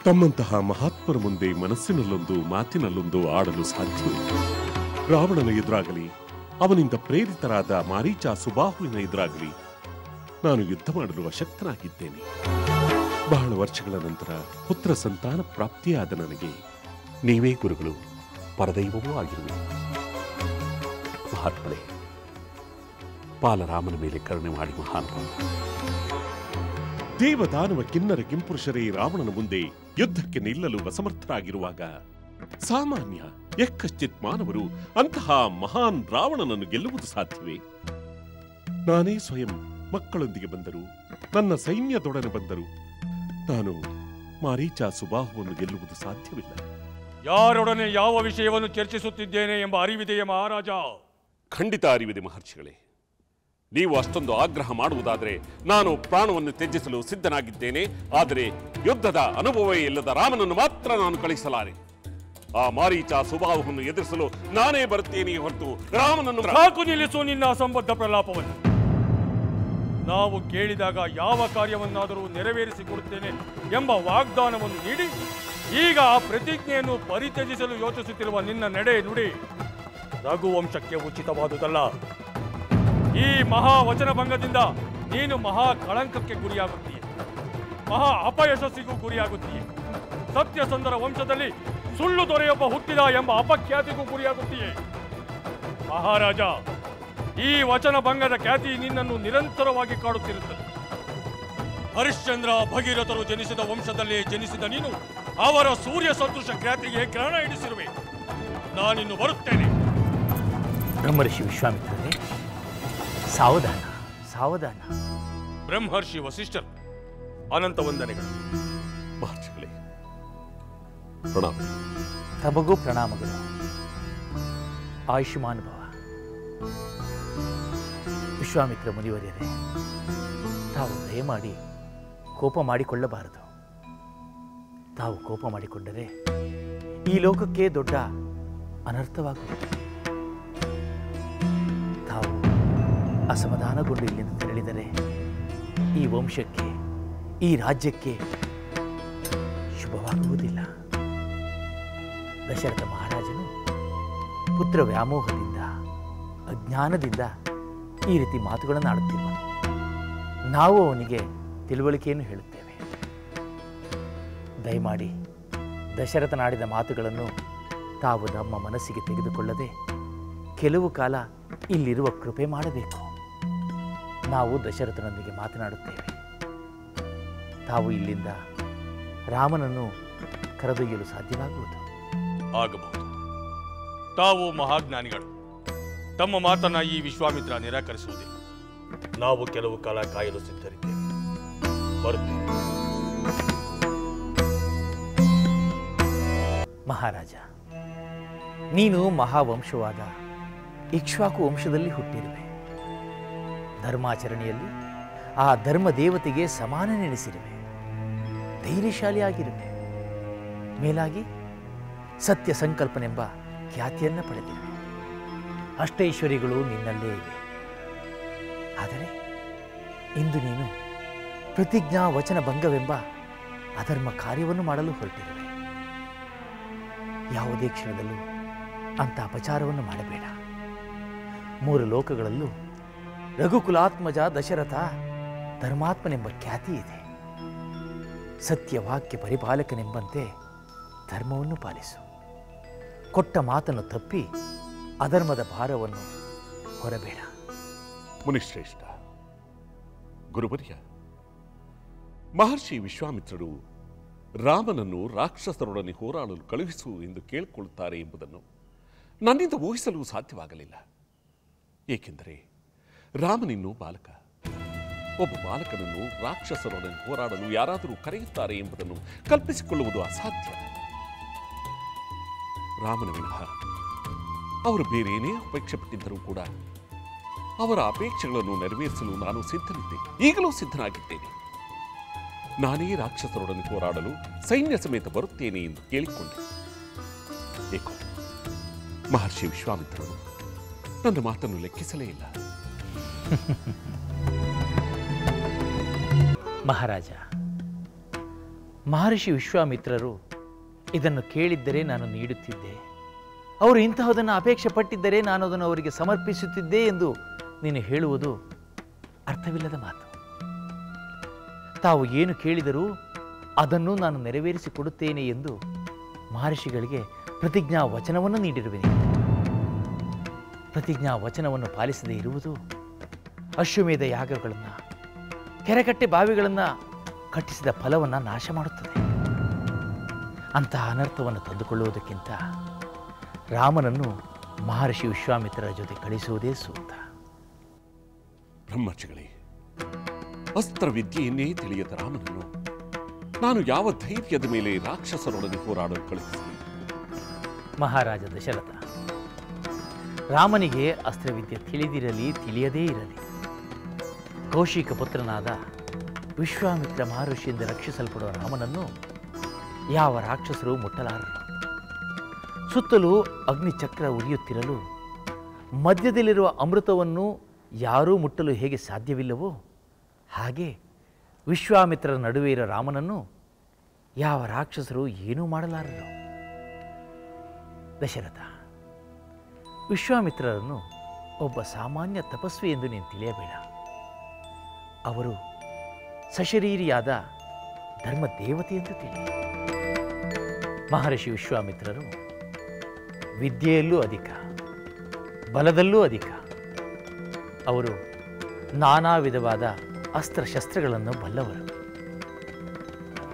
ತಮ್ಮಂತಹ ಮಹಾತ್ಮರ ಮುಂದೆ ಮನಸ್ಸಿನಲ್ಲೊಂದು ಮಾತಿನಲ್ಲೊಂದು ಆಡಲು ಸಾಧ್ಯವಿಲ್ಲ. ರಾವಣನ ಎದುರಾಗಲಿ, ಅವನಿಂದ ಪ್ರೇರಿತರಾದ ಮಾರೀಚ ಸುಬಾಹುವಿನ ಎದುರಾಗಲಿ ನಾನು ಯುದ್ಧ ಮಾಡಲು ಅಶಕ್ತನಾಗಿದ್ದೇನೆ. ಬಹಳ ವರ್ಷಗಳ ನಂತರ ಪುತ್ರ ಸಂತಾನ ಪ್ರಾಪ್ತಿಯಾದ ನನಗೆ ನೀವೇ ಗುರುಗಳು, ಪರದೈವವೂ ಆಗಿರುವೆ. ಮಹಾತ್ಮರೇ, ಬಾಲರಾಮನ ಮೇಲೆ ಕರುಣೆ ಮಾಡಿ ಮಹಾನುಭಾವ. ದೇವದಾನವ ಕಿನ್ನರ ಕಿಂಪುರುಷರೇ ರಾವಣನ ಮುಂದೆ ಯುದ್ಧಕ್ಕೆ ನಿಲ್ಲಲು ಅಸಮರ್ಥರಾಗಿರುವಾಗ ಸಾಮಾನ್ಯ ಎಕ್ಕಶ್ಚಿತ್ ಮಾನವರು ಅಂತಹ ಮಹಾನ್ ರಾವಣನನ್ನು ಗೆಲ್ಲುವುದು ಸಾಧ್ಯವೇ? ನಾನೇ ಸ್ವಯಂ ಮಕ್ಕಳೊಂದಿಗೆ ಬಂದರು, ನನ್ನ ಸೈನ್ಯದೊಡನೆ ಬಂದರು, ನಾನು ಮಾರೀಚ ಸುಬಾಹುವನ್ನು ಗೆಲ್ಲುವುದು ಸಾಧ್ಯವಿಲ್ಲ. ಯಾರೊಡನೆ ಯಾವ ವಿಷಯವನ್ನು ಚರ್ಚಿಸುತ್ತಿದ್ದೇನೆ ಎಂಬ ಅರಿವಿದೆಯೇ ಮಹಾರಾಜ? ಖಂಡಿತ ಅರಿವಿದೆ ಮಹರ್ಷಿಗಳೇ. ನೀವು ಅಷ್ಟೊಂದು ಆಗ್ರಹ ಮಾಡುವುದಾದರೆ ನಾನು ಪ್ರಾಣವನ್ನು ತ್ಯಜಿಸಲು ಸಿದ್ಧನಾಗಿದ್ದೇನೆ. ಆದರೆ ಯುದ್ಧದ ಅನುಭವವೇ ಇಲ್ಲದ ರಾಮನನ್ನು ಮಾತ್ರ ನಾನು ಕಳಿಸಲಾರೆ. ಆ ಮಾರೀಚ ಸುಬಾಹುವನ್ನು ಎದುರಿಸಲು ನಾನೇ ಬರುತ್ತೇನೆ ಹೊರತು ರಾಮನನ್ನು. ಸಾಕು, ನಿಲ್ಲಿಸು ನಿನ್ನ ಅಸಂಬದ್ಧ ಪ್ರಲಾಪವನ್ನು. ನಾವು ಕೇಳಿದಾಗ ಯಾವ ಕಾರ್ಯವನ್ನಾದರೂ ನೆರವೇರಿಸಿಕೊಡುತ್ತೇನೆ ಎಂಬ ವಾಗ್ದಾನವನ್ನು ನೀಡಿ ಈಗ ಆ ಪ್ರತಿಜ್ಞೆಯನ್ನು ಪರಿತ್ಯಜಿಸಲು ಯೋಚಿಸುತ್ತಿರುವ ನಿನ್ನ ನಡೆ ನುಡಿ ರಘುವಂಶಕ್ಕೆ ಉಚಿತವಾದುದಲ್ಲ. ಈ ಮಹಾ ವಚನ ಭಂಗದಿಂದ ನೀನು ಮಹಾ ಕಳಂಕಕ್ಕೆ ಗುರಿಯಾಗುತ್ತೀಯ, ಮಹಾ ಅಪಯಶಸ್ಸಿಗೂ ಗುರಿಯಾಗುತ್ತೀಯ. ಸತ್ಯಸಂಧರ ವಂಶದಲ್ಲಿ ಸುಳ್ಳು ದೊರೆಯೊಬ್ಬ ಹುಟ್ಟಿದ ಎಂಬ ಅಪಖ್ಯಾತಿಗೂ ಗುರಿಯಾಗುತ್ತೀಯೆ. ಮಹಾರಾಜ, ಈ ವಚನ ಭಂಗದ ಖ್ಯಾತಿ ನಿನ್ನನ್ನು ನಿರಂತರವಾಗಿ ಕಾಡುತ್ತಿರುತ್ತದೆ. ಹರಿಶ್ಚಂದ್ರ ಭಗೀರಥರು ಜನಿಸಿದ ವಂಶದಲ್ಲೇ ಜನಿಸಿದ ನೀನು ಅವರ ಸೂರ್ಯ ಸದೃಶ ಖ್ಯಾತಿಗೆ ಗ್ರಹಣ ಹಿಡಿಸಿರುವೆ. ನಾನಿನ್ನು ಬರುತ್ತೇನೆ. ಬ್ರಹ್ಮರ್ಷಿ ವಿಶ್ವಾಮಿತ್ರರೇ, ಸಾವಧಾನ ಸಾವಧಾನ. ಬ್ರಹ್ಮರ್ಷಿ ವಸಿಷ್ಠರು, ಅನಂತ ವಂದನೆಗಳು. ಮಹರ್ಷಿಗಳೇ, ಪ್ರಣಾಮ. ತಮಗೂ ಪ್ರಣಾಮಗಳು. ಆಯುಷ್ಮಾನ್ ಭವ. ವಿಶ್ವಾಮಿತ್ರ ಮುನಿವರ್ಯರೇ, ತಾವು ದಯಮಾಡಿ ಕೋಪ ಮಾಡಿಕೊಳ್ಳಬಾರದು. ತಾವು ಕೋಪ ಮಾಡಿಕೊಂಡರೆ ಈ ಲೋಕಕ್ಕೆ ದೊಡ್ಡ ಅನರ್ಥವಾಗುವುದು. ತಾವು ಅಸಮಾಧಾನಗೊಂಡು ಇಲ್ಲಿಂದ ತೆರಳಿದರೆ ಈ ವಂಶಕ್ಕೆ, ಈ ರಾಜ್ಯಕ್ಕೆ ಶುಭವಾಗುವುದಿಲ್ಲ. ದಶರಥ ಮಹಾರಾಜನು ಪುತ್ರ ವ್ಯಾಮೋಹದಿಂದ, ಅಜ್ಞಾನದಿಂದ ಈ ರೀತಿ ಮಾತುಗಳನ್ನು ಆಡುತ್ತಿರುವನು. ನಾವು ಅವನಿಗೆ ತಿಳುವಳಿಕೆಯನ್ನು ಹೇಳುತ್ತೇವೆ. ದಯಮಾಡಿ ದಶರಥನಾಡಿದ ಮಾತುಗಳನ್ನು ತಾವು ನಮ್ಮ ಮನಸ್ಸಿಗೆ ತೆಗೆದುಕೊಳ್ಳದೆ ಕೆಲವು ಕಾಲ ಇಲ್ಲಿರುವ ಕೃಪೆ ಮಾಡಬೇಕು. ನಾವು ದಶರಥನೊಂದಿಗೆ ಮಾತನಾಡುತ್ತೇವೆ. ತಾವು ಇಲ್ಲಿಂದ ರಾಮನನ್ನು ಕರೆದೊಯ್ಯಲು ಸಾಧ್ಯವಾಗುವುದು. ಆಗಬಹುದು. ತಾವು ಮಹಾಜ್ಞಾನಿಗಳು. ತಮ್ಮ ಮಾತನ್ನ ಈ ವಿಶ್ವಾಮಿತ್ರ ನಿರಾಕರಿಸುವುದಿಲ್ಲ. ನಾವು ಕೆಲವು ಕಾಲ ಕಾಯಲು ಸಿದ್ಧರಿದ್ದೇವೆ. ಬರುತ್ತೇವೆ. ಮಹಾರಾಜ, ನೀನು ಮಹಾವಂಶವಾದ ಇಕ್ಷ್ವಾಕು ವಂಶದಲ್ಲಿ ಹುಟ್ಟಿರುವೆ. ಧರ್ಮಾಚರಣೆಯಲ್ಲಿ ಆ ಧರ್ಮ ದೇವತೆಗೆ ಸಮಾನ ನೆನೆಸಿರುವೆ. ಧೈರ್ಯಶಾಲಿಯಾಗಿರುವೆ. ಮೇಲಾಗಿ ಸತ್ಯ ಸಂಕಲ್ಪನೆಂಬ ಖ್ಯಾತಿಯನ್ನು ಪಡೆದಿರುವೆ. ಅಷ್ಟೈಶ್ವರ್ಯಗಳು ನಿನ್ನಲ್ಲೇ ಇವೆ. ಆದರೆ ಇಂದು ನೀನು ಪ್ರತಿಜ್ಞಾ ವಚನ ಭಂಗವೆಂಬ ಅಧರ್ಮ ಕಾರ್ಯವನ್ನು ಮಾಡಲು ಹೊರಟಿರುವೆ. ಯಾವುದೇ ಕ್ಷಣದಲ್ಲೂ ಅಂಥ ಅಪಚಾರವನ್ನು ಮಾಡಬೇಡ. 3 ಲೋಕಗಳಲ್ಲೂ ರಘುಕುಲಾತ್ಮಜ ದಶರಥ ಧರ್ಮಾತ್ಮನೆಂಬ ಖ್ಯಾತಿ ಇದೆ. ಸತ್ಯವಾಕ್ಯ ಪರಿಪಾಲಕನೆಂಬಂತೆ ಧರ್ಮವನ್ನು ಪಾಲಿಸು. ಕೊಟ್ಟ ಮಾತನ್ನು ತಪ್ಪಿ ಅಧರ್ಮದ ಭಾರವನ್ನು ಹೊರಬೇಡ. ಮುನಿಶ್ರೇಷ್ಠ, ಗುರುವರ್ಯ, ಮಹರ್ಷಿ ವಿಶ್ವಾಮಿತ್ರರು ರಾಮನನ್ನು ರಾಕ್ಷಸರೊಡನೆ ಹೋರಾಡಲು ಕಳುಹಿಸು ಎಂದು ಕೇಳಿಕೊಳ್ಳುತ್ತಾರೆ ಎಂಬುದನ್ನು ನನ್ನಿಂದ ಊಹಿಸಲು ಸಾಧ್ಯವಾಗಲಿಲ್ಲ. ಏಕೆಂದರೆ ರಾಮನಿನ್ನೂ ಬಾಲಕ. ಒಬ್ಬ ಬಾಲಕನನ್ನು ರಾಕ್ಷಸರೊಡನೆ ಹೋರಾಡಲು ಯಾರಾದರೂ ಕರೆಯುತ್ತಾರೆ ಎಂಬುದನ್ನು ಕಲ್ಪಿಸಿಕೊಳ್ಳುವುದು ಅಸಾಧ್ಯ. ರಾಮನ ವಿನಃ ಅವರು ಬೇರೇನೇ ಅಪೇಕ್ಷೆ ಪಟ್ಟಿದ್ದರೂ ಕೂಡ ಅವರ ಅಪೇಕ್ಷೆಗಳನ್ನು ನೆರವೇರಿಸಲು ನಾನು ಸಿದ್ಧನಿದ್ದೆ, ಈಗಲೂ ಸಿದ್ಧನಾಗಿದ್ದೇನೆ. ನಾನೇ ರಾಕ್ಷಸರೊಡನೆ ಹೋರಾಡಲು ಸೈನ್ಯ ಸಮೇತ ಬರುತ್ತೇನೆ ಎಂದು ಕೇಳಿಕೊಂಡೆ. ಏಕೋ ಮಹರ್ಷಿ ವಿಶ್ವಾಮಿತ್ರರು ನನ್ನ ಮಾತನ್ನು ಲೆಕ್ಕಿಸಲೇ ಇಲ್ಲ. ಮಹಾರಾಜ, ಮಹರ್ಷಿ ವಿಶ್ವಾಮಿತ್ರರು ಇದನ್ನು ಕೇಳಿದ್ದರೆ ನಾನು ನೀಡುತ್ತಿದ್ದೆ, ಅವರು ಇಂತಹದನ್ನು ಅಪೇಕ್ಷೆ ಪಟ್ಟಿದ್ದರೆ ನಾನು ಅದನ್ನು ಅವರಿಗೆ ಸಮರ್ಪಿಸುತ್ತಿದ್ದೆ ಎಂದು ನೀನು ಹೇಳುವುದು ಅರ್ಥವಿಲ್ಲದ ಮಾತು. ತಾವು ಏನು ಕೇಳಿದರೂ ಅದನ್ನು ನಾನು ನೆರವೇರಿಸಿಕೊಡುತ್ತೇನೆ ಎಂದು ಮಹರ್ಷಿಗಳಿಗೆ ಪ್ರತಿಜ್ಞಾ ವಚನವನ್ನು ನೀಡಿರುವೆನು. ಪ್ರತಿಜ್ಞಾ ವಚನವನ್ನು ಪಾಲಿಸದೇ ಇರುವುದು ಅಶ್ವಮೇಧ ಯಾಗಗಳನ್ನು, ಕೆರೆಕಟ್ಟೆ ಬಾವಿಗಳನ್ನು ಕಟ್ಟಿಸಿದ ಫಲವನ್ನು ನಾಶ ಮಾಡುತ್ತದೆ. ಅಂತಹ ಅನರ್ಥವನ್ನು ತಂದುಕೊಳ್ಳುವುದಕ್ಕಿಂತ ರಾಮನನ್ನು ಮಹರ್ಷಿ ವಿಶ್ವಾಮಿತ್ರರ ಜೊತೆ ಕಳಿಸುವುದೇ ಸೂಕ್ತ. ಬ್ರಹ್ಮರ್ಷಿಗಳೇ, ಅಸ್ತ್ರವಿದ್ಯೆಯನ್ನೇ ತಿಳಿಯದ ರಾಮನನ್ನು ನಾನು ಯಾವ ಧೈರ್ಯದ ಮೇಲೆ ರಾಕ್ಷಸರೊಡನೆ ಹೋರಾಡಲು ಕಳುಹಿಸಲಿ? ಮಹಾರಾಜ ದಶರಥ, ರಾಮನಿಗೆ ಅಸ್ತ್ರವಿದ್ಯೆ ತಿಳಿದಿರಲಿ ತಿಳಿಯದೇ ಇರಲಿ, ಕೌಶಿಕ ಪುತ್ರನಾದ ವಿಶ್ವಾಮಿತ್ರ ಮಹರ್ಷಿಯಿಂದ ರಕ್ಷಿಸಲ್ಪಡುವ ರಾಮನನ್ನು ಯಾವ ರಾಕ್ಷಸರು ಮುಟ್ಟಲಾರರು. ಸುತ್ತಲೂ ಅಗ್ನಿಚಕ್ರ ಉರಿಯುತ್ತಿರಲು ಮಧ್ಯದಲ್ಲಿರುವ ಅಮೃತವನ್ನು ಯಾರೂ ಮುಟ್ಟಲು ಹೇಗೆ ಸಾಧ್ಯವಿಲ್ಲವೋ ಹಾಗೆ ವಿಶ್ವಾಮಿತ್ರರ ನಡುವೆ ಇರೋ ರಾಮನನ್ನು ಯಾವ ರಾಕ್ಷಸರು ಏನೂ ಮಾಡಲಾರರು. ದಶರಥ, ವಿಶ್ವಾಮಿತ್ರರನ್ನು ಒಬ್ಬ ಸಾಮಾನ್ಯ ತಪಸ್ವಿ ಎಂದು ನೀನು ತಿಳಿಯಬೇಡ. ಅವರು ಸಶರೀರಿಯಾದ ಧರ್ಮ ದೇವತೆ ಎಂದು ತಿಳಿ. ಮಹರ್ಷಿ ವಿಶ್ವಾಮಿತ್ರರು ವಿದ್ಯೆಯಲ್ಲೂ ಅಧಿಕ, ಬಲದಲ್ಲೂ ಅಧಿಕ. ಅವರು ನಾನಾ ವಿಧವಾದ ಅಸ್ತ್ರಶಸ್ತ್ರಗಳನ್ನು ಬಲ್ಲವರು.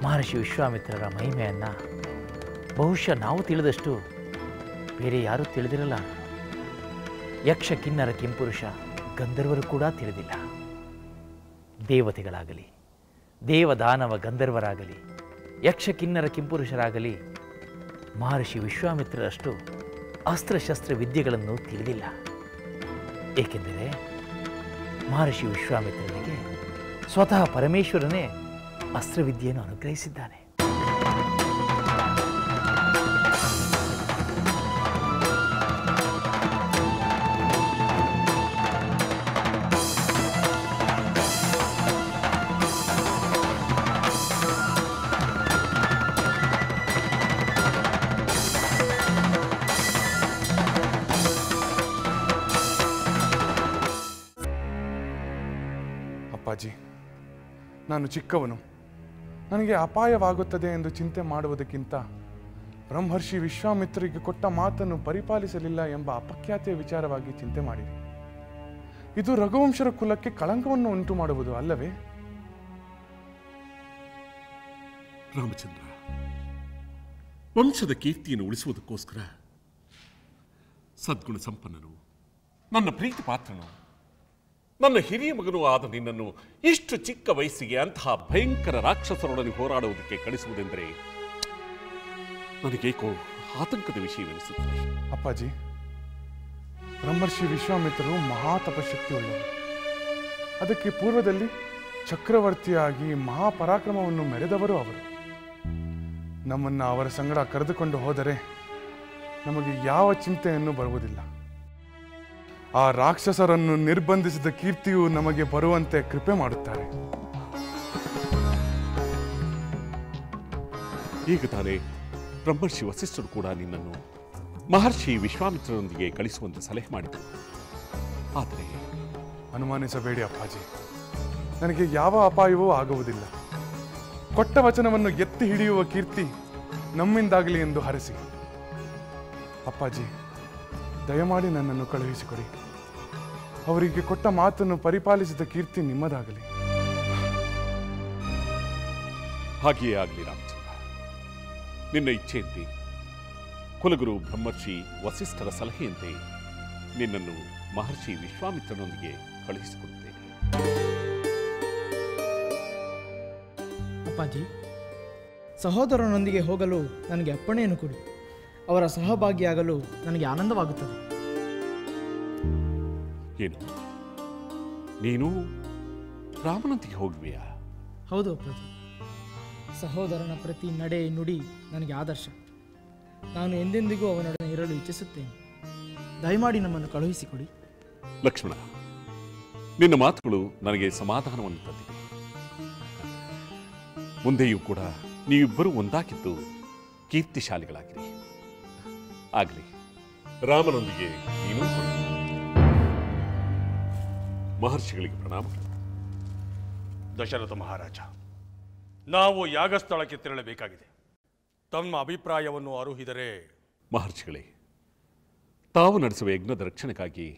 ಮಹರ್ಷಿ ವಿಶ್ವಾಮಿತ್ರರ ಮಹಿಮೆಯನ್ನು ಬಹುಶಃ ನಾವು ತಿಳಿದಷ್ಟು ಬೇರೆ ಯಾರೂ ತಿಳಿದಿರಲ್ಲ. ಯಕ್ಷ ಕಿನ್ನರ ಕಿಂಪುರುಷ ಗಂಧರ್ವರು ಕೂಡ ತಿಳಿದಿಲ್ಲ. ದೇವತೆಗಳಾಗಲಿ, ದೇವದಾನವ ಗಂಧರ್ವರಾಗಲಿ, ಯಕ್ಷ ಕಿನ್ನರ ಕಿಂಪುರುಷರಾಗಲಿ ಮಹರ್ಷಿ ವಿಶ್ವಾಮಿತ್ರರಷ್ಟು ಅಸ್ತ್ರಶಸ್ತ್ರ ವಿದ್ಯೆಗಳನ್ನು ತಿಳಿದಿಲ್ಲ. ಏಕೆಂದರೆ ಮಹರ್ಷಿ ವಿಶ್ವಾಮಿತ್ರನಿಗೆ ಸ್ವತಃ ಪರಮೇಶ್ವರನೇ ಅಸ್ತ್ರವಿದ್ಯೆಯನ್ನು ಅನುಗ್ರಹಿಸಿದ್ದಾನೆ. ಅಪ್ಪಾಜಿ, ನಾನು ಚಿಕ್ಕವನು, ನನಗೆ ಅಪಾಯವಾಗುತ್ತದೆ ಎಂದು ಚಿಂತೆ ಮಾಡುವುದಕ್ಕಿಂತ ಬ್ರಹ್ಮರ್ಷಿ ವಿಶ್ವಾಮಿತ್ರರಿಗೆ ಕೊಟ್ಟ ಮಾತನ್ನು ಪರಿಪಾಲಿಸಲಿಲ್ಲ ಎಂಬ ಅಪಖ್ಯಾತಿಯ ವಿಚಾರವಾಗಿ ಚಿಂತೆ ಮಾಡಿರಿ. ಇದು ರಘುವಂಶರ ಕುಲಕ್ಕೆ ಕಳಂಕವನ್ನು ಉಂಟು ಮಾಡುವುದು ಅಲ್ಲವೇ? ರಾಮಚಂದ್ರ, ವಂಶದ ಕೀರ್ತಿಯನ್ನು ಉಳಿಸುವುದಕ್ಕೋಸ್ಕರ ಸದ್ಗುಣ ಸಂಪನ್ನನು, ನನ್ನ ಪ್ರೀತಿ ಪಾತ್ರನು, ನನ್ನ ಹಿರಿಯ ಮಗನೂ ಆದ ನಿನ್ನನ್ನು ಇಷ್ಟು ಚಿಕ್ಕ ವಯಸ್ಸಿಗೆ ಅಂತಹ ಭಯಂಕರ ರಾಕ್ಷಸರೊಡನೆ ಹೋರಾಡುವುದಕ್ಕೆ ಕಳಿಸುವುದೆಂದರೆ ನನಗೇಕೋ ಆತಂಕದ ವಿಷಯವೆನಿಸುತ್ತದೆ. ಅಪ್ಪಾಜಿ, ಬ್ರಹ್ಮರ್ಷಿ ವಿಶ್ವಾಮಿತ್ರರು ಮಹಾ ತಪಶಕ್ತಿ ಉಳ್ಳವರು. ಅದಕ್ಕೆ ಪೂರ್ವದಲ್ಲಿ ಚಕ್ರವರ್ತಿಯಾಗಿ ಮಹಾಪರಾಕ್ರಮವನ್ನು ಮೆರೆದವರು ಅವರು. ನಮ್ಮನ್ನು ಅವರ ಸಂಗಡ ಕರೆದುಕೊಂಡು ಹೋದರೆ ನಮಗೆ ಯಾವ ಚಿಂತೆಯನ್ನು ಬರುವುದಿಲ್ಲ. ಆ ರಾಕ್ಷಸರನ್ನು ನಿರ್ಬಂಧಿಸಿದ ಕೀರ್ತಿಯು ನಮಗೆ ಬರುವಂತೆ ಕೃಪೆ ಮಾಡುತ್ತಾರೆ. ಈಗ ತಾನೇ ಬ್ರಹ್ಮರ್ಷಿ ವಸಿಷ್ಠರು ಕೂಡ ನಿನ್ನನ್ನು ಮಹರ್ಷಿ ವಿಶ್ವಾಮಿತ್ರರೊಂದಿಗೆ ಕಳಿಸುವಂತೆ ಸಲಹೆ ಮಾಡಿದರು. ಆದರೆ ಅನುಮಾನಿಸಬೇಡಿ ಅಪ್ಪಾಜಿ, ನನಗೆ ಯಾವ ಅಪಾಯವೂ ಆಗುವುದಿಲ್ಲ. ಕೊಟ್ಟ ವಚನವನ್ನು ಎತ್ತಿ ಹಿಡಿಯುವ ಕೀರ್ತಿ ನಮ್ಮಿಂದಾಗಲಿ ಎಂದು ಹರಸಿ. ಅಪ್ಪಾಜಿ, ದಯಮಾಡಿ ನನ್ನನ್ನು ಕಳುಹಿಸಿಕೊಡಿ. ಅವರಿಗೆ ಕೊಟ್ಟ ಮಾತನ್ನು ಪರಿಪಾಲಿಸಿದ ಕೀರ್ತಿ ನಿಮ್ಮದಾಗಲಿ. ಹಾಗೆಯೇ ಆಗಲಿ ರಾಮಚಂದ್ರ. ನಿನ್ನ ಇಚ್ಛೆಯಂತೆ, ಕುಲಗುರು ಬ್ರಹ್ಮರ್ಷಿ ವಸಿಷ್ಠರ ಸಲಹೆಯಂತೆ ನಿನ್ನನ್ನು ಮಹರ್ಷಿ ವಿಶ್ವಾಮಿತ್ರನೊಂದಿಗೆ ಕಳುಹಿಸಿಕೊಡುತ್ತೇನೆ. ಅಪ್ಪಾಜಿ, ಸಹೋದರನೊಂದಿಗೆ ಹೋಗಲು ನನಗೆ ಅಪ್ಪಣೆಯನ್ನು ಕೊಡಿ. ಅವರ ಸಹಭಾಗಿಯಾಗಲು ನನಗೆ ಆನಂದವಾಗುತ್ತದೆ. ಏನು ನೀನು ರಾಮನಂತಿಗೆ ಹೋಗುವೆಯಾ? ಹೌದು ಅಪ್ಪಾಜಿ. ಸಹೋದರನ ಪ್ರತಿ ನಡೆ ನುಡಿ ನನಗೆ ಆದರ್ಶ. ನಾನು ಎಂದೆಂದಿಗೂ ಅವನೊಡನೆ ಇರಲು ಇಚ್ಛಿಸುತ್ತೇನೆ. ದಯಮಾಡಿ ನಮ್ಮನ್ನು ಕಳುಹಿಸಿಕೊಡಿ. ಲಕ್ಷ್ಮಣ, ನಿನ್ನ ಮಾತುಗಳು ನನಗೆ ಸಮಾಧಾನವನ್ನು ತಂದಿವೆ. ಮುಂದೆಯೂ ಕೂಡ ನೀವಿಬ್ಬರೂ ಒಂದಾಗಿದ್ದು ಕೀರ್ತಿಶಾಲಿಗಳಾಗಿರಿ. ಆಗಲಿ, ರಾಮನೊಂದಿಗೆ ನೀನು ಮಹರ್ಷಿಗಳಿಗೆ ಪ್ರಣಾಮಗಳು. ದಶರಥ ಮಹಾರಾಜ, ನಾವು ಯಾಗಸ್ಥಳಕ್ಕೆ ತೆರಳಬೇಕಾಗಿದೆ. ತಮ್ಮ ಅಭಿಪ್ರಾಯವನ್ನು ಅರುಹಿದರೆ. ಮಹರ್ಷಿಗಳೇ, ತಾವು ನಡೆಸುವ ಯಜ್ಞದ ರಕ್ಷಣೆಗಾಗಿ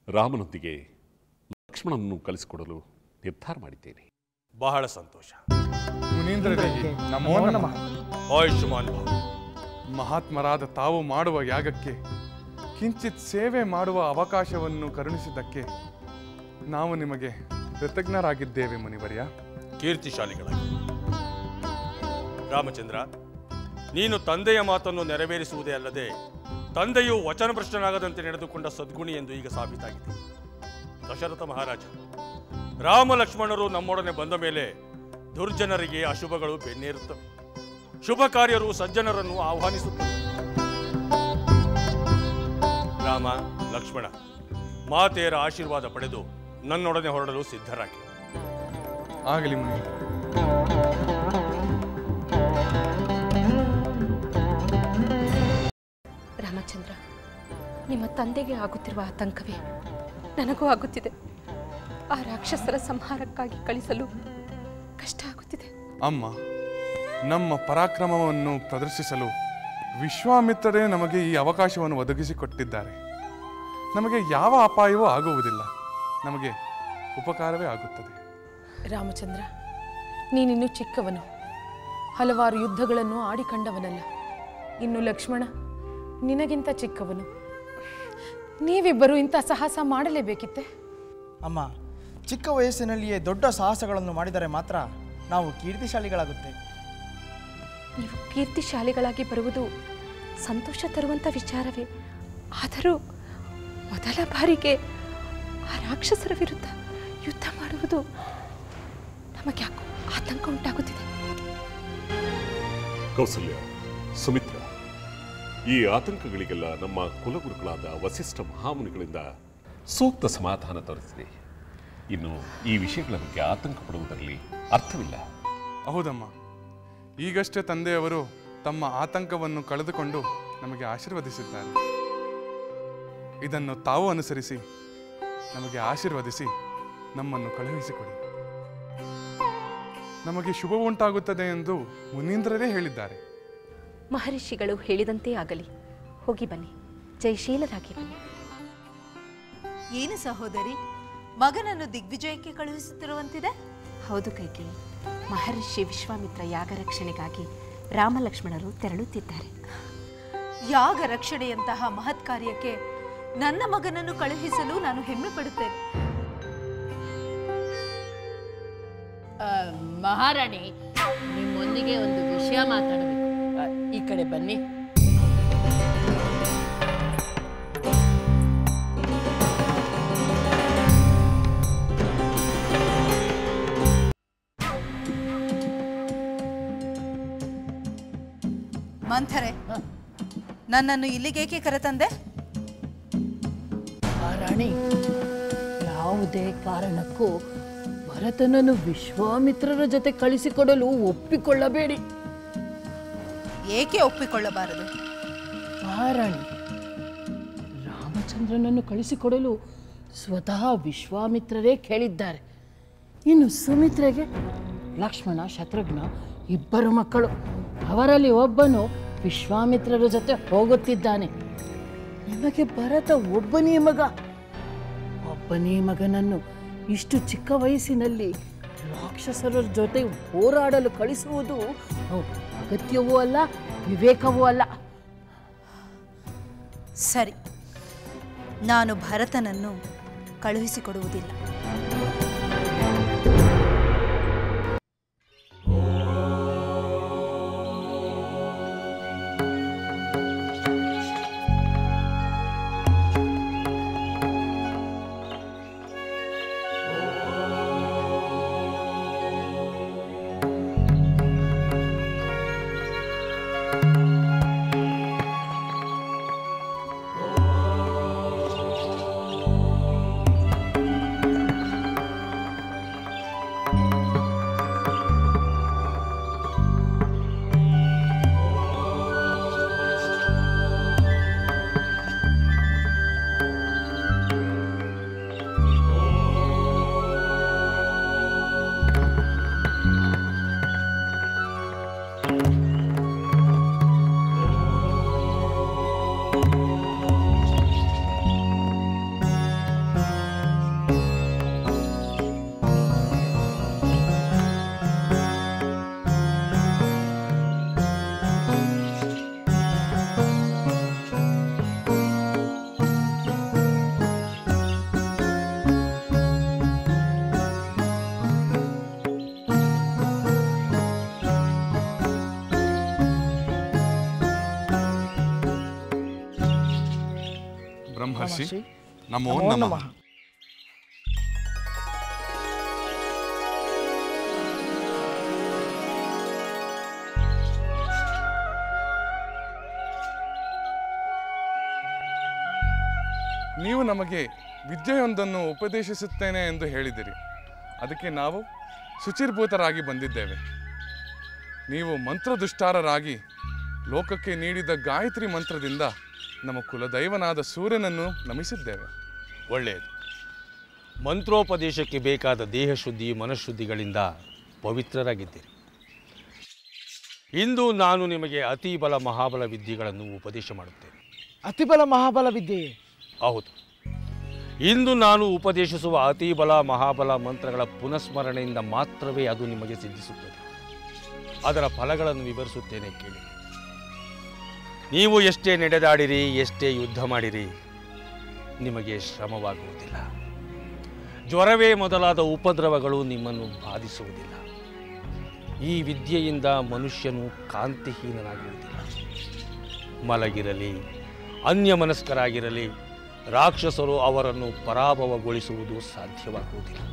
ರಾಮನೊಂದಿಗೆ ಲಕ್ಷ್ಮಣನನ್ನು ಕಲಿಸಿಕೊಡಲು ನಿರ್ಧಾರ ಮಾಡಿದ್ದೇನೆ. ಬಹಳ ಸಂತೋಷ. ಮುನೀಂದ್ರರಿಗೆ ನಮೋ ನಮಃ. ಆಯುಷ್ಮಾನ್ ಭವ. ಮಹಾತ್ಮರಾದ ತಾವು ಮಾಡುವ ಯಾಗಕ್ಕೆ ಕಿಂಚಿತ್ ಸೇವೆ ಮಾಡುವ ಅವಕಾಶವನ್ನು ಕರುಣಿಸಿದ್ದಕ್ಕೆ ನಾವು ನಿಮಗೆ ಕೃತಜ್ಞರಾಗಿದ್ದೇವೆ ಮುನಿವರ್ಯ. ಕೀರ್ತಿಶಾಲಿಗಳಾಗಿ. ರಾಮಚಂದ್ರ, ನೀನು ತಂದೆಯ ಮಾತನ್ನು ನೆರವೇರಿಸುವುದೇ ಅಲ್ಲದೆ ತಂದೆಯು ವಚನಭ್ರಷ್ಟನಾಗದಂತೆ ನಡೆದುಕೊಂಡ ಸದ್ಗುಣಿ ಎಂದು ಈಗ ಸಾಬೀತಾಗಿದೆ. ದಶರಥ ಮಹಾರಾಜ, ರಾಮ ಲಕ್ಷ್ಮಣರು ನಮ್ಮೊಡನೆ ಬಂದ ಮೇಲೆ ದುರ್ಜನರಿಗೆ ಅಶುಭಗಳು ಬೆನ್ನೇರುತ್ತವೆ. ಶುಭ ಕಾರ್ಯರು ಸಜ್ಜನರನ್ನು ಆಹ್ವಾನಿಸುತ್ತವೆ. ರಾಮ ಲಕ್ಷ್ಮಣ, ಮಾತೆಯರ ಆಶೀರ್ವಾದ ಪಡೆದು ನನ್ನೊಡನೆ ಹೊರಡಲು ಸಿದ್ಧರಾಗಿ. ಆಗಲಿ ಮುನಿ. ರಾಮಚಂದ್ರ, ನಿಮ್ಮ ತಂದೆಗೆ ಆಗುತ್ತಿರುವ ಆತಂಕವೇ ನನಗೂ ಆಗುತ್ತಿದೆ. ಆ ರಾಕ್ಷಸರ ಸಂಹಾರಕ್ಕಾಗಿ ಕಳಿಸಲು ಕಷ್ಟ ಆಗುತ್ತಿದೆ. ಅಮ್ಮ, ನಮ್ಮ ಪರಾಕ್ರಮವನ್ನು ಪ್ರದರ್ಶಿಸಲು ವಿಶ್ವಾಮಿತ್ರರೇ ನಮಗೆ ಈ ಅವಕಾಶವನ್ನು ಒದಗಿಸಿಕೊಟ್ಟಿದ್ದಾರೆ. ನಮಗೆ ಯಾವ ಅಪಾಯವೂ ಆಗುವುದಿಲ್ಲ. ನಮಗೆ ಉಪಕಾರವೇ ಆಗುತ್ತದೆ. ರಾಮಚಂದ್ರ, ನೀನಿನ್ನೂ ಚಿಕ್ಕವನು, ಹಲವಾರು ಯುದ್ಧಗಳನ್ನು ಆಡಿಕೊಂಡವನಲ್ಲ. ಇನ್ನು ಲಕ್ಷ್ಮಣ ನಿನಗಿಂತ ಚಿಕ್ಕವನು. ನೀವಿಬ್ಬರು ಇಂಥ ಸಾಹಸ ಮಾಡಲೇಬೇಕಿತ್ತೆ. ಅಮ್ಮ, ಚಿಕ್ಕ ವಯಸ್ಸಿನಲ್ಲಿಯೇ ದೊಡ್ಡ ಸಾಹಸಗಳನ್ನು ಮಾಡಿದರೆ ಮಾತ್ರ ನಾವು ಕೀರ್ತಿಶಾಲಿಗಳಾಗುತ್ತೇವೆ. ನೀವು ಕೀರ್ತಿಶಾಲಿಗಳಾಗಿ ಬರುವುದು ಸಂತೋಷ ತರುವಂಥ ವಿಚಾರವೇ. ಆದರೂ ಮೊದಲ ಬಾರಿಗೆ ಆ ರಾಕ್ಷಸರ ವಿರುದ್ಧ ಯುದ್ಧ ಮಾಡುವುದು ನಮಗೆ ಯಾಕೋ ಆತಂಕ ಉಂಟಾಗುತ್ತಿದೆ. ಕೌಸಲ್ಯ, ಸುಮಿತ್ರ, ಈ ಆತಂಕಗಳಿಗೆಲ್ಲ ನಮ್ಮ ಕುಲಗುರುಗಳಾದ ವಸಿಷ್ಠ ಮಹಾಮುನಿಗಳಿಂದ ಸೂಕ್ತ ಸಮಾಧಾನ ತೋರಿಸಿದೆ. ಇನ್ನು ಈ ವಿಷಯಗಳ ಬಗ್ಗೆ ಆತಂಕ ಪಡುವುದರಲ್ಲಿ ಅರ್ಥವಿಲ್ಲ. ಹೌದಮ್ಮ, ಈಗಷ್ಟೇ ತಂದೆಯವರು ತಮ್ಮ ಆತಂಕವನ್ನು ಕಳೆದುಕೊಂಡು ನಮಗೆ ಆಶೀರ್ವದಿಸಿದ್ದಾರೆ. ಇದನ್ನು ತಾವು ಅನುಸರಿಸಿ ನಮಗೆ ಆಶೀರ್ವದಿಸಿ ನಮ್ಮನ್ನು ಕಳುಹಿಸಿಕೊಡಿ. ನಮಗೆ ಶುಭ ಉಂಟಾಗುತ್ತದೆ ಎಂದು ಮುನೀಂದ್ರರೇ ಹೇಳಿದ್ದಾರೆ. ಮಹರ್ಷಿಗಳು ಹೇಳಿದಂತೆ ಆಗಲಿ. ಹೋಗಿ ಬನ್ನಿ, ಜಯಶೀಲರಾಗಿ ಬನ್ನಿ. ಏನು ಸಹೋದರಿ, ಮಗನನ್ನು ದಿಗ್ವಿಜಯಕ್ಕೆ ಕಳುಹಿಸುತ್ತಿರುವಂತಿದೆ? ಹೌದು ಕೈಕೇಯಿ, ಮಹರ್ಷಿ ವಿಶ್ವಾಮಿತ್ರ ಯಾಗ ರಕ್ಷಣೆಗಾಗಿ ರಾಮಲಕ್ಷ್ಮಣರು ತೆರಳುತ್ತಿದ್ದಾರೆ. ಯಾಗ ರಕ್ಷಣೆಯಂತಹ ಮಹತ್ ಕಾರ್ಯಕ್ಕೆ ನನ್ನ ಮಗನನ್ನು ಕಳುಹಿಸಲು ನಾನು ಹೆಮ್ಮೆ ಪಡುತ್ತೇನೆ. ಮಹಾರಾಣಿ, ನಿಮ್ಮೊಂದಿಗೆ ಒಂದು ವಿಷಯ ಮಾತಾಡಬೇಕು. ಈ ಕಡೆ ಬನ್ನಿ. ಮಂಥರೆ, ನನ್ನನ್ನು ಇಲ್ಲಿಗೇಕೆ ಕರೆತಂದೆ? ಮಹಾರಾಣಿ, ಯಾವುದೇ ಕಾರಣಕ್ಕೂ ಭರತನನ್ನು ವಿಶ್ವಾಮಿತ್ರರ ಜೊತೆ ಕಳಿಸಿಕೊಡಲು ಒಪ್ಪಿಕೊಳ್ಳಬೇಡಿ. ಏಕೆ ಒಪ್ಪಿಕೊಳ್ಳಬಾರದು? ಮಹಾರಾಣಿ, ರಾಮಚಂದ್ರನನ್ನು ಕಳಿಸಿಕೊಡಲು ಸ್ವತಃ ವಿಶ್ವಾಮಿತ್ರರೇ ಕೇಳಿದ್ದಾರೆ. ಇನ್ನು ಸುಮಿತ್ರೆಗೆ ಲಕ್ಷ್ಮಣ, ಶತ್ರುಘ್ನ ಇಬ್ಬರು ಮಕ್ಕಳು. ಅವರಲ್ಲಿ ಒಬ್ಬನು ವಿಶ್ವಾಮಿತ್ರರ ಜೊತೆ ಹೋಗುತ್ತಿದ್ದಾನೆ. ನಿಮಗೆ ಭರತ ಒಬ್ಬನೇ ಮಗ. ಒಬ್ಬನೇ ಮಗನನ್ನು ಇಷ್ಟು ಚಿಕ್ಕ ವಯಸ್ಸಿನಲ್ಲಿ ರಾಕ್ಷಸರ ಜೊತೆ ಹೋರಾಡಲು ಕಳಿಸುವುದು ಅಗತ್ಯವೂ ಅಲ್ಲ, ವಿವೇಕವೂ ಅಲ್ಲ. ಸರಿ, ನಾನು ಭರತನನ್ನು ಕಳುಹಿಸಿಕೊಡುವುದಿಲ್ಲ. ಮಹರ್ಷಿ. ನಮೋ ನಮಃ. ನೀವು ನಮಗೆ ವಿದ್ಯೆಯೊಂದನ್ನು ಉಪದೇಶಿಸುತ್ತೇನೆ ಎಂದು ಹೇಳಿದಿರಿ. ಅದಕ್ಕೆ ನಾವು ಶುಚಿರ್ಭೂತರಾಗಿ ಬಂದಿದ್ದೇವೆ. ನೀವು ಮಂತ್ರದುಷ್ಟಾರರಾಗಿ ಲೋಕಕ್ಕೆ ನೀಡಿದ ಗಾಯತ್ರಿ ಮಂತ್ರದಿಂದ ನಮ್ಮ ಕುಲದೈವನಾದ ಸೂರ್ಯನನ್ನು ನಮಿಸಿದ್ದೇವೆ. ಒಳ್ಳೆಯದು. ಮಂತ್ರೋಪದೇಶಕ್ಕೆ ಬೇಕಾದ ದೇಹಶುದ್ಧಿ ಮನಃಶುದ್ಧಿಗಳಿಂದ ಪವಿತ್ರರಾಗಿದ್ದೀರಿ. ಇಂದು ನಾನು ನಿಮಗೆ ಅತಿಬಲ ಮಹಾಬಲ ವಿದ್ಯೆಗಳನ್ನು ಉಪದೇಶ ಮಾಡುತ್ತೇನೆ. ಅತಿಬಲ ಮಹಾಬಲ ವಿದ್ಯೆಯೇ? ಹೌದು. ಇಂದು ನಾನು ಉಪದೇಶಿಸುವ ಅತಿಬಲ ಮಹಾಬಲ ಮಂತ್ರಗಳ ಪುನಸ್ಮರಣೆಯಿಂದ ಮಾತ್ರವೇ ಅದು ನಿಮಗೆ ಸಿದ್ಧಿಸುತ್ತದೆ. ಅದರ ಫಲಗಳನ್ನು ವಿವರಿಸುತ್ತೇನೆ, ಕೇಳಿ. ನೀವು ಎಷ್ಟೇ ನಡೆದಾಡಿರಿ, ಎಷ್ಟೇ ಯುದ್ಧ ಮಾಡಿರಿ, ನಿಮಗೆ ಶ್ರಮವಾಗುವುದಿಲ್ಲ. ಜ್ವರವೇ ಮೊದಲಾದ ಉಪದ್ರವಗಳು ನಿಮ್ಮನ್ನು ಬಾಧಿಸುವುದಿಲ್ಲ. ಈ ವಿದ್ಯೆಯಿಂದ ಮನುಷ್ಯನು ಕಾಂತಿಹೀನನಾಗುವುದಿಲ್ಲ. ಮಲಗಿರಲಿ, ಅನ್ಯಮನಸ್ಕರಾಗಿರಲಿ, ರಾಕ್ಷಸರು ಅವರನ್ನು ಪರಾಭವಗೊಳಿಸುವುದು ಸಾಧ್ಯವಾಗುವುದಿಲ್ಲ.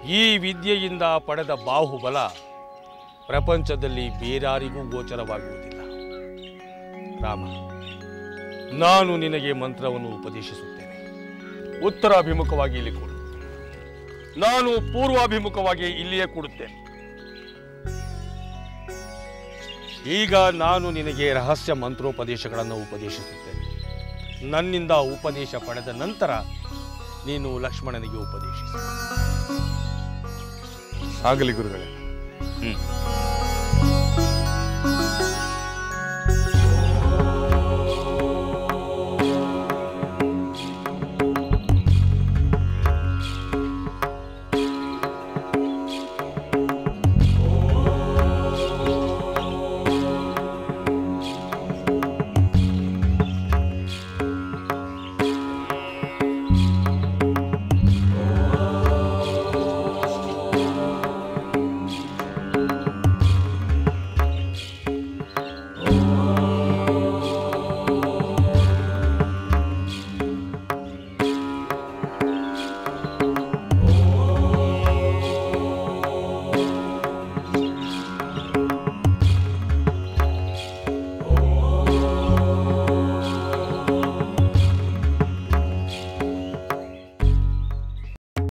ಈ ವಿದ್ಯೆಯಿಂದ ಪಡೆದ ಬಾಹುಬಲ ಪ್ರಪಂಚದಲ್ಲಿ ಬೇರಾರಿಗೂ ಗೋಚರವಾಗುವುದಿಲ್ಲ. ರಾಮ, ನಾನು ನಿನಗೆ ಮಂತ್ರವನ್ನು ಉಪದೇಶಿಸುತ್ತೇನೆ. ಉತ್ತರಾಭಿಮುಖವಾಗಿ ಇಲ್ಲಿ ಕೂಡು. ನಾನು ಪೂರ್ವಾಭಿಮುಖವಾಗಿ ಇಲ್ಲಿಯೇ ಕೂಡುತ್ತೇನೆ. ಈಗ ನಾನು ನಿನಗೆ ರಹಸ್ಯ ಮಂತ್ರೋಪದೇಶಗಳನ್ನು ಉಪದೇಶಿಸುತ್ತೇನೆ. ನನ್ನಿಂದ ಉಪದೇಶ ಪಡೆದ ನಂತರ ನೀನು ಲಕ್ಷ್ಮಣನಿಗೆ ಉಪದೇಶಿಸು. ಆಗಲಿ ಗುರುಗಳೇ.